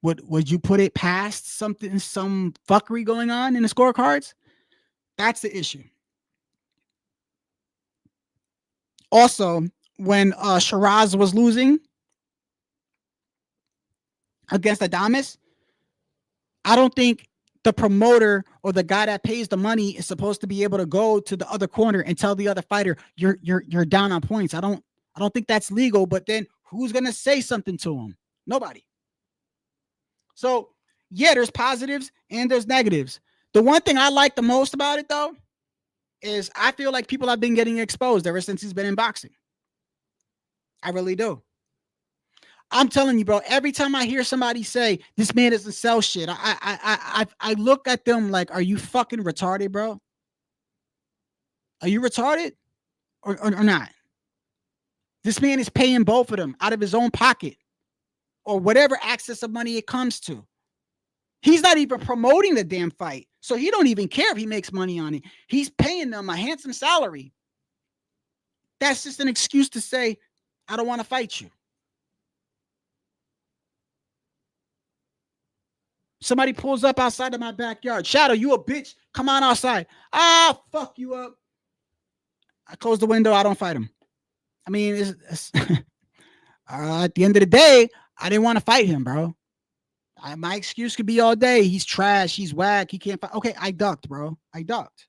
would you put it past some fuckery going on in the scorecards? That's the issue. Also, when Shiraz was losing against Adames, I don't think the promoter or the guy that pays the money is supposed to be able to go to the other corner and tell the other fighter you're down on points. I don't think that's legal. But then who's gonna say something to him? Nobody. So yeah, there's positives and there's negatives. The one thing I like the most about it though is I feel like people have been getting exposed ever since he's been in boxing. I really do. I'm telling you, bro, every time I hear somebody say this man doesn't sell shit, I look at them like, are you fucking retarded, bro? Are you retarded or not? This man is paying both of them out of his own pocket or whatever access of money it comes to. He's not even promoting the damn fight. So he don't even care if he makes money on it. He's paying them a handsome salary. That's just an excuse to say, I don't want to fight you. Somebody pulls up outside of my backyard. Shadow, you a bitch. Come on outside. Ah, fuck you up. I close the window. I don't fight him. I mean, it's at the end of the day, I didn't want to fight him, bro. My excuse could be all day. He's trash. He's whack. He can't fight. Okay, I ducked, bro. I ducked.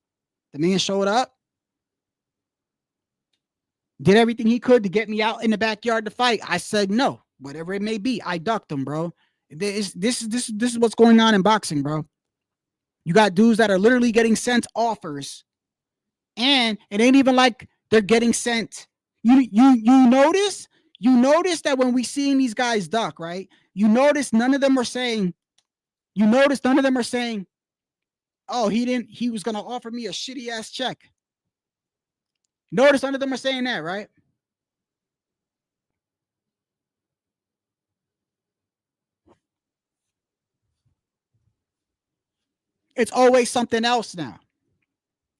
The man showed up. Did everything he could to get me out in the backyard to fight. I said no. Whatever it may be, I ducked him, bro. This is what's going on in boxing, bro. You got dudes that are literally getting sent offers, and it ain't even like they're getting sent. You notice that when we seeing these guys duck, right? You notice none of them are saying, oh, he was gonna offer me a shitty ass check. Notice none of them are saying that, right? It's always something else now.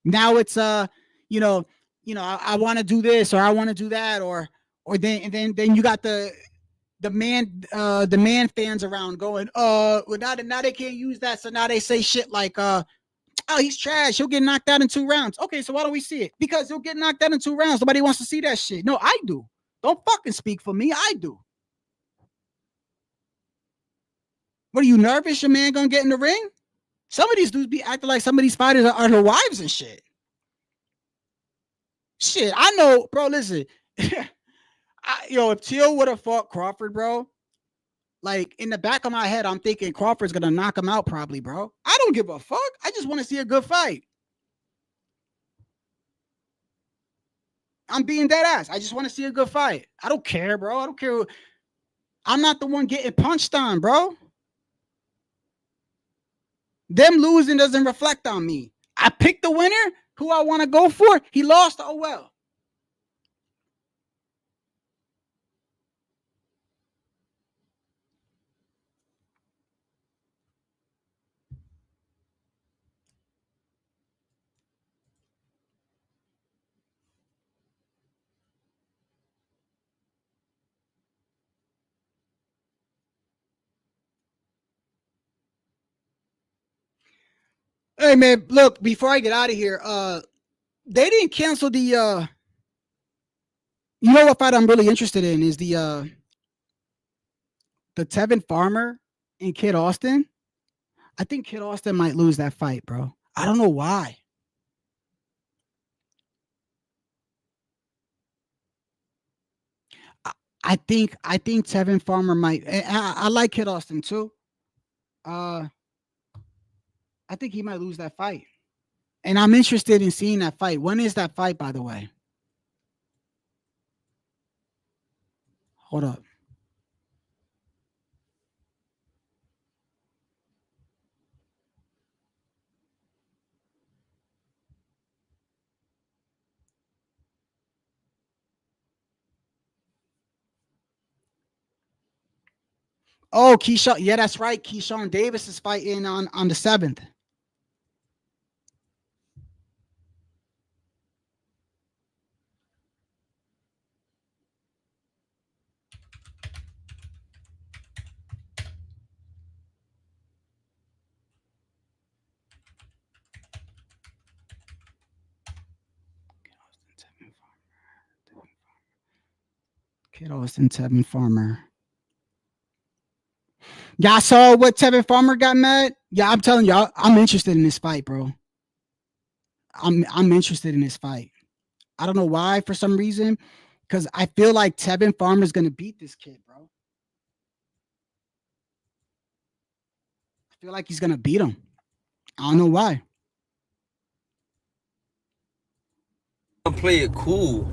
Now it's I want to do this or I want to do that or then you got the man fans around going, well, now they can't use that, so now they say shit like oh, he's trash, he'll get knocked out in 2 rounds. Okay, so why don't we see it? Because he'll get knocked out in 2 rounds. Nobody wants to see that shit. No, I do. Don't fucking speak for me. I do. What are you nervous? Your man gonna get in the ring? Some of these dudes be acting like some of these fighters are their wives and shit. Shit, I know, bro. Listen, if Teal would have fought Crawford, bro, like in the back of my head, I'm thinking Crawford's gonna knock him out, probably, bro. I don't give a fuck. I just want to see a good fight. I'm being dead ass. I just want to see a good fight. I don't care, bro. I don't care. I'm not the one getting punched on, bro. Them losing doesn't reflect on me. I picked the winner, who I want to go for. He lost. Oh, well. Hey, man, look, before I get out of here, they didn't cancel the, you know what fight I'm really interested in is the Tevin Farmer and Kid Austin. I think Kid Austin might lose that fight, bro. I don't know why. I think Tevin Farmer might. I like Kid Austin too. I think he might lose that fight. And I'm interested in seeing that fight. When is that fight, by the way? Hold up. Oh, Keyshawn. Yeah, that's right. Keyshawn Davis is fighting on the 7th. Kid Austin, Tevin Farmer. Y'all saw what Tevin Farmer got mad? Yeah, I'm telling y'all, I'm interested in this fight, bro. I'm interested in this fight. I don't know why, for some reason, because I feel like Tevin Farmer is gonna beat this kid, bro. I feel like he's gonna beat him. I don't know why. Play it cool.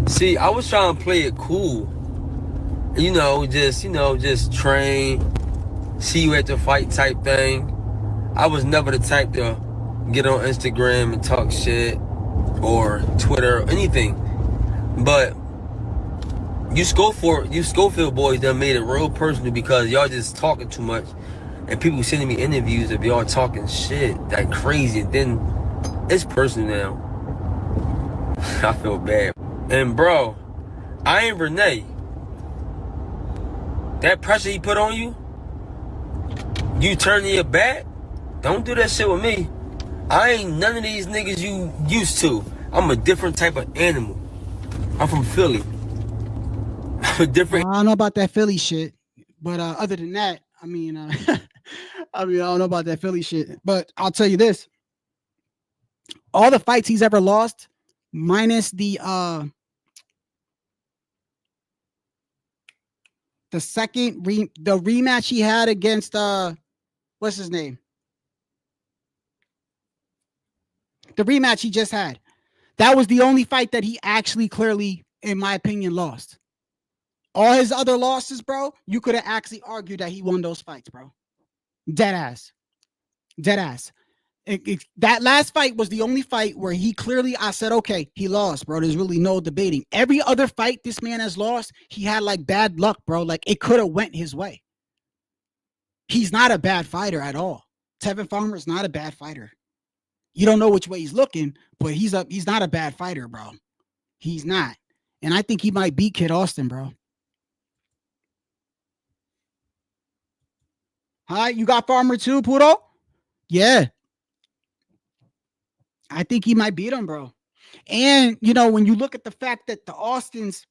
See, I was trying to play it cool. Just train, see you at the fight type thing. I was never the type to get on Instagram and talk shit or Twitter or anything. But you Schofield boys done made it real personal because y'all just talking too much. And people sending me interviews of y'all talking shit like crazy. And then it's personal now. I feel bad. And bro, I ain't Renee. That pressure he put on you, you turning your back? Don't do that shit with me. I ain't none of these niggas you used to. I'm a different type of animal. I'm from Philly. I'm a different. I don't know about that Philly shit, but other than that, I mean, I don't know about that Philly shit. But I'll tell you this: all the fights he's ever lost, minus the second the rematch he had against what's his name? The rematch he just had. That was the only fight that he actually clearly, in my opinion, lost. All his other losses, bro, you could have actually argued that he won those fights, bro. Dead ass. Dead ass. That last fight was the only fight where he clearly, I said, okay, he lost, bro. There's really no debating. Every other fight this man has lost, he had like bad luck, bro. Like it could have went his way. He's not a bad fighter at all. Tevin Farmer is not a bad fighter. You don't know which way he's looking, but he's not a bad fighter, bro. He's not. And I think he might beat Kid Austin, bro. Hi, you got Farmer too, Puro? Yeah. I think he might beat him, bro. And, when you look at the fact that the Austins,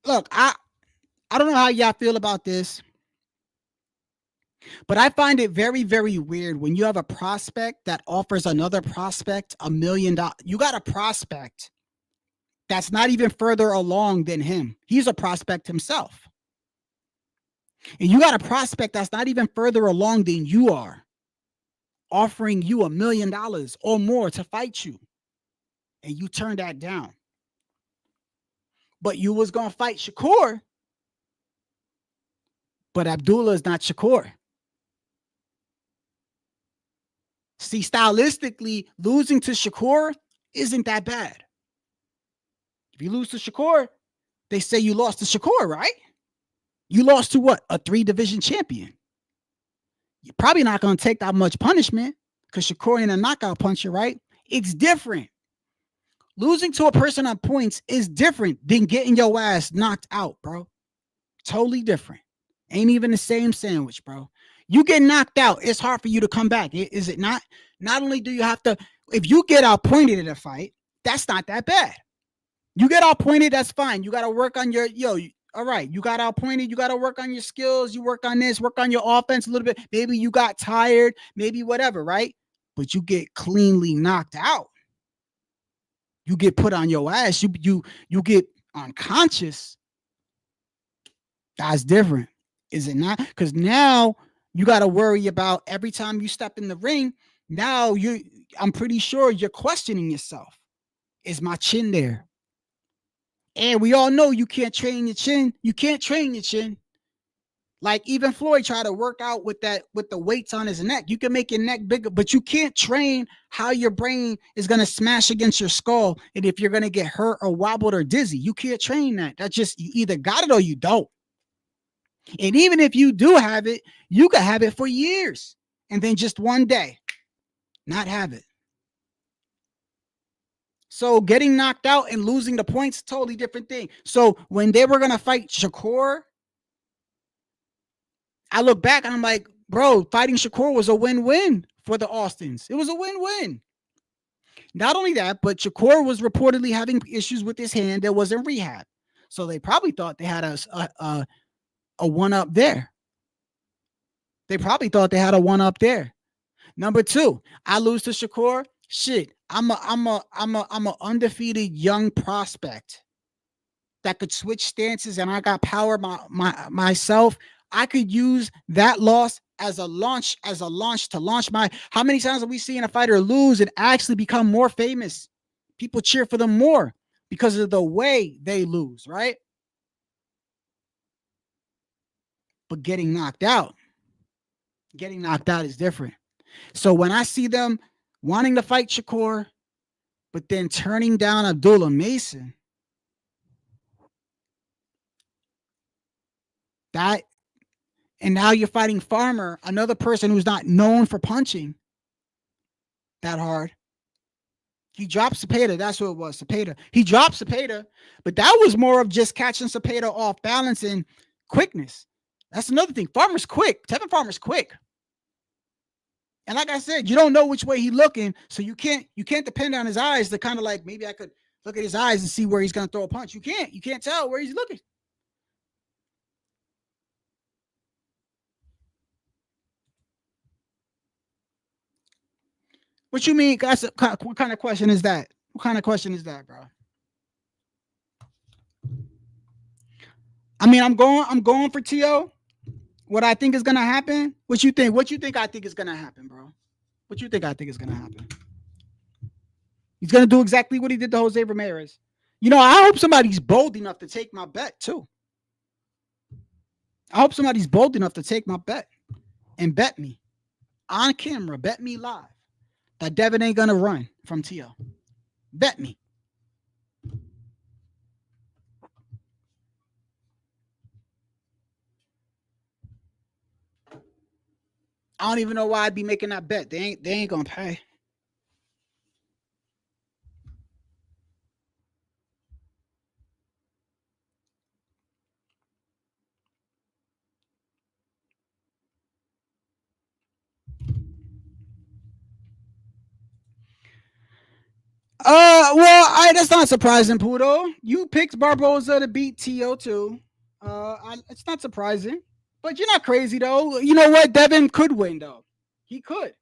look, I don't know how y'all feel about this, but I find it very, very weird when you have a prospect that offers another prospect $1 million. You got a prospect that's not even further along than him. He's a prospect himself. And you got a prospect that's not even further along than you are, offering you $1 million or more to fight you. And you turn that down. But you was going to fight Shakur. But Abdullah is not Shakur. See, stylistically, losing to Shakur isn't that bad. If you lose to Shakur, they say you lost to Shakur, right? You lost to what? A 3-division champion. You're probably not going to take that much punishment because Shakur ain't a knockout puncher, right? It's different. Losing to a person on points is different than getting your ass knocked out, bro. Totally different. Ain't even the same sandwich, bro. You get knocked out, it's hard for you to come back. Is it not? Not only do you have to, if you get outpointed in a fight, that's not that bad. You get outpointed, that's fine. You got to work on your, all right, you got outpointed, you got to work on your skills, you work on this, work on your offense a little bit. Maybe you got tired, maybe whatever, right? But you get cleanly knocked out. You get put on your ass, you get unconscious. That's different, is it not? Because now you got to worry about every time you step in the ring. Now I'm pretty sure you're questioning yourself. Is my chin there? And we all know you can't train your chin. You can't train your chin. Like even Floyd tried to work out with the weights on his neck. You can make your neck bigger, but you can't train how your brain is going to smash against your skull. And if you're going to get hurt or wobbled or dizzy, you can't train that. That's just, you either got it or you don't. And even if you do have it, you could have it for years and then just one day not have it. So getting knocked out and losing the points, totally different thing. So when they were going to fight Shakur, I look back and I'm like, bro, fighting Shakur was a win-win for the Austins. It was a win-win. Not only that, but Shakur was reportedly having issues with his hand that was in rehab. So they probably thought they had a one-up there. They probably thought they had a one-up there. Number two, I lose to Shakur. Shit, I'm a undefeated young prospect that could switch stances, and I got power myself. I could use that loss as a launch to launch my. How many times have we seen a fighter lose and actually become more famous? People cheer for them more because of the way they lose, right? But getting knocked out is different. So when I see them wanting to fight Shakur, but then turning down Abdullah Mason, that, and now you're fighting Farmer, another person who's not known for punching that hard. He dropped Cepeda. That's who it was, Cepeda. He dropped Cepeda, but that was more of just catching Cepeda off balance and quickness. That's another thing. Farmer's quick. Tevin Farmer's quick. And like I said, you don't know which way he's looking, so you can't depend on his eyes to kind of like, maybe I could look at his eyes and see where he's going to throw a punch. You can't tell where he's looking. What you mean? What kind of question is that? What kind of question is that, bro? I mean, I'm going for T.O. What I think is gonna happen? What you think? What you think I think is gonna happen, bro? What you think I think is gonna happen? He's gonna do exactly what he did to Jose Ramirez. You know, I hope somebody's bold enough to take my bet too. I hope somebody's bold enough to take my bet and bet me on camera, bet me live that Devin ain't gonna run from T.O. Bet me. I don't even know why I'd be making that bet. They ain't gonna pay. Well, that's not surprising, Pudo. You picked Barboza to beat T.O. too. It's not surprising, but you're not crazy though. You know what? Devin could win though. He could.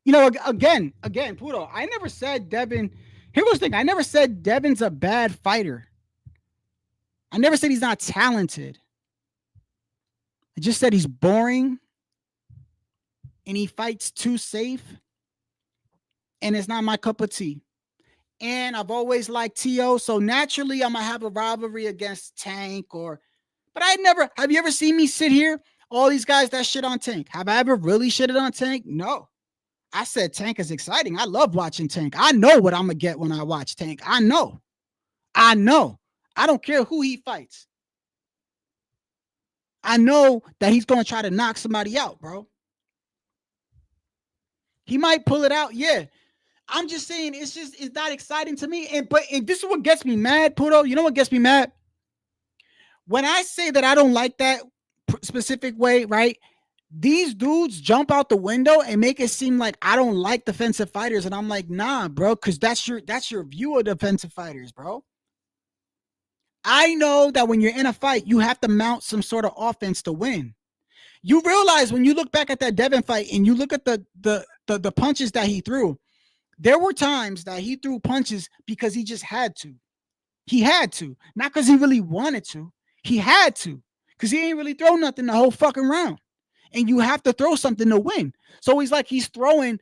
You know, again, Puto. I never said Devin. Here was the thing. I never said Devin's a bad fighter. I never said he's not talented. I just said he's boring and he fights too safe. And it's not my cup of tea. And I've always liked T.O. So naturally, I'm going to have a rivalry against Tank but have you ever seen me sit here? All these guys that shit on Tank. Have I ever really shitted on Tank? No. I said Tank is exciting. I love watching Tank. I know what I'm going to get when I watch Tank. I know. I don't care who he fights. I know that he's going to try to knock somebody out, bro. He might pull it out. Yeah. I'm just saying it's not exciting to me. And this is what gets me mad, Puto. You know what gets me mad? When I say that I don't like that specific way, right? These dudes jump out the window and make it seem like I don't like defensive fighters. And I'm like, nah, bro, because that's your view of defensive fighters, bro. I know that when you're in a fight, you have to mount some sort of offense to win. You realize when you look back at that Devin fight and you look at the punches that he threw, there were times that he threw punches because he just had to. He had to. Not because he really wanted to. He had to. Because he ain't really throw nothing the whole fucking round. And you have to throw something to win. So he's throwing,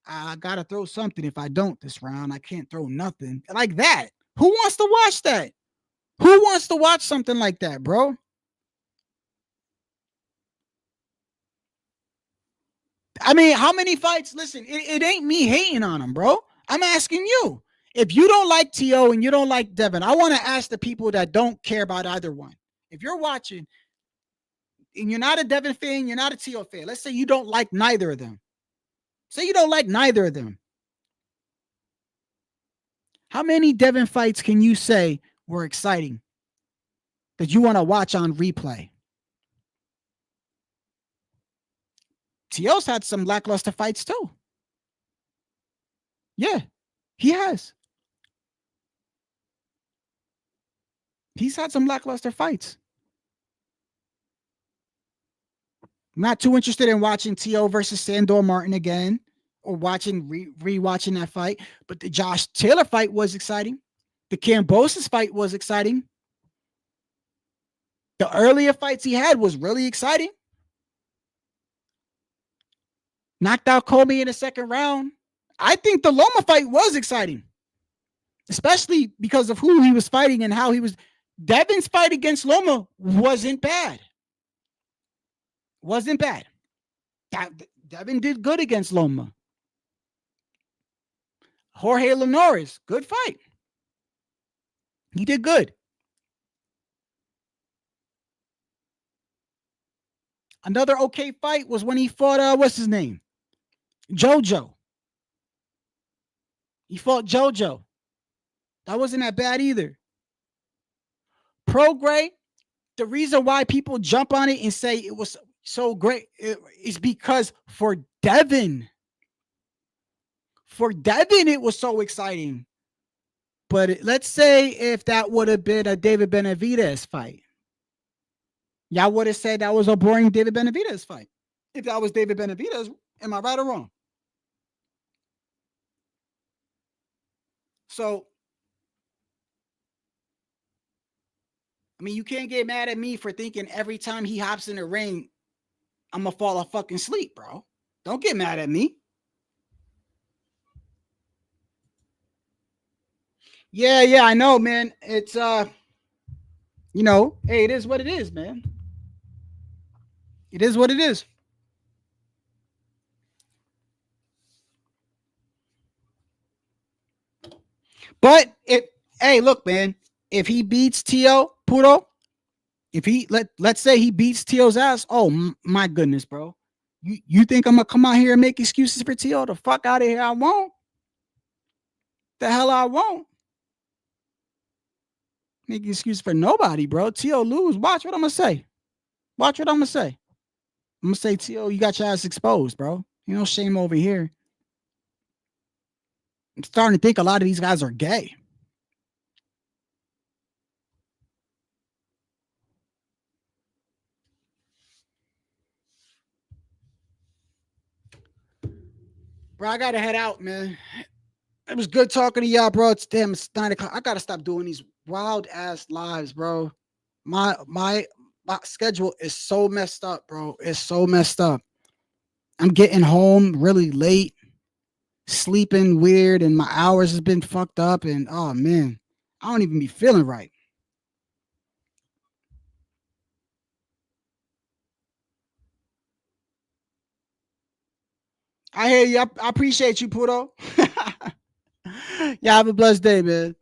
I got to throw something. If I don't this round, I can't throw nothing. Like that. Who wants to watch that? Who wants to watch something like that, bro? I mean, how many fights? Listen, it ain't me hating on him, bro. I'm asking you. If you don't like T.O. and you don't like Devin, I want to ask the people that don't care about either one. If you're watching and you're not a Devin fan, you're not a T.O. fan. Let's say you don't like neither of them. Say you don't like neither of them. How many Devin fights can you say were exciting that you want to watch on replay? T.O.'s had some lackluster fights too. Yeah, he has. He's had some lackluster fights. I'm not too interested in watching T.O. versus Sandor Martin again or rewatching that fight. But the Josh Taylor fight was exciting. The Kambosos fight was exciting. The earlier fights he had was really exciting. Knocked out Comey in the second round. I think the Loma fight was exciting, especially because of who he was fighting and how he was. Devin's fight against Loma wasn't bad. Wasn't bad. Devin did good against Loma. Jorge Linares, good fight. He did good. Another okay fight was when he fought, what's his name? JoJo. He fought JoJo. That wasn't that bad either. Prograis, the reason why people jump on it and say it was so great is because for Devin, it was so exciting. But let's say if that would have been a David Benavidez fight, y'all would have said that was a boring David Benavidez fight. If that was David Benavidez, am I right or wrong? So, I mean, you can't get mad at me for thinking every time he hops in the ring, I'm going to fall fucking asleep, bro. Don't get mad at me. Yeah, I know, man. It's, you know, hey, it is what it is, man. It is what it is. But hey, look, man, if he beats T.O. Puro, if he let's say he beats T.O.'s ass, oh my goodness, bro. You think I'm gonna come out here and make excuses for T.O.? The fuck out of here, I won't. The hell I won't. Make excuse for nobody, bro. T.O. lose. Watch what I'm gonna say. Watch what I'm gonna say. I'm gonna say, T.O., you got your ass exposed, bro. You know, shame over here. I'm starting to think a lot of these guys are gay. Bro, I gotta head out, man. It was good talking to y'all, bro. It's 9 o'clock. I gotta stop doing these wild ass lives, bro. My schedule is so messed up, bro. It's so messed up. I'm getting home really late, sleeping weird, and my hours has been fucked up. And oh man, I don't even be feeling right. I hear you. I appreciate you, Puto. Y'all have a blessed day, man.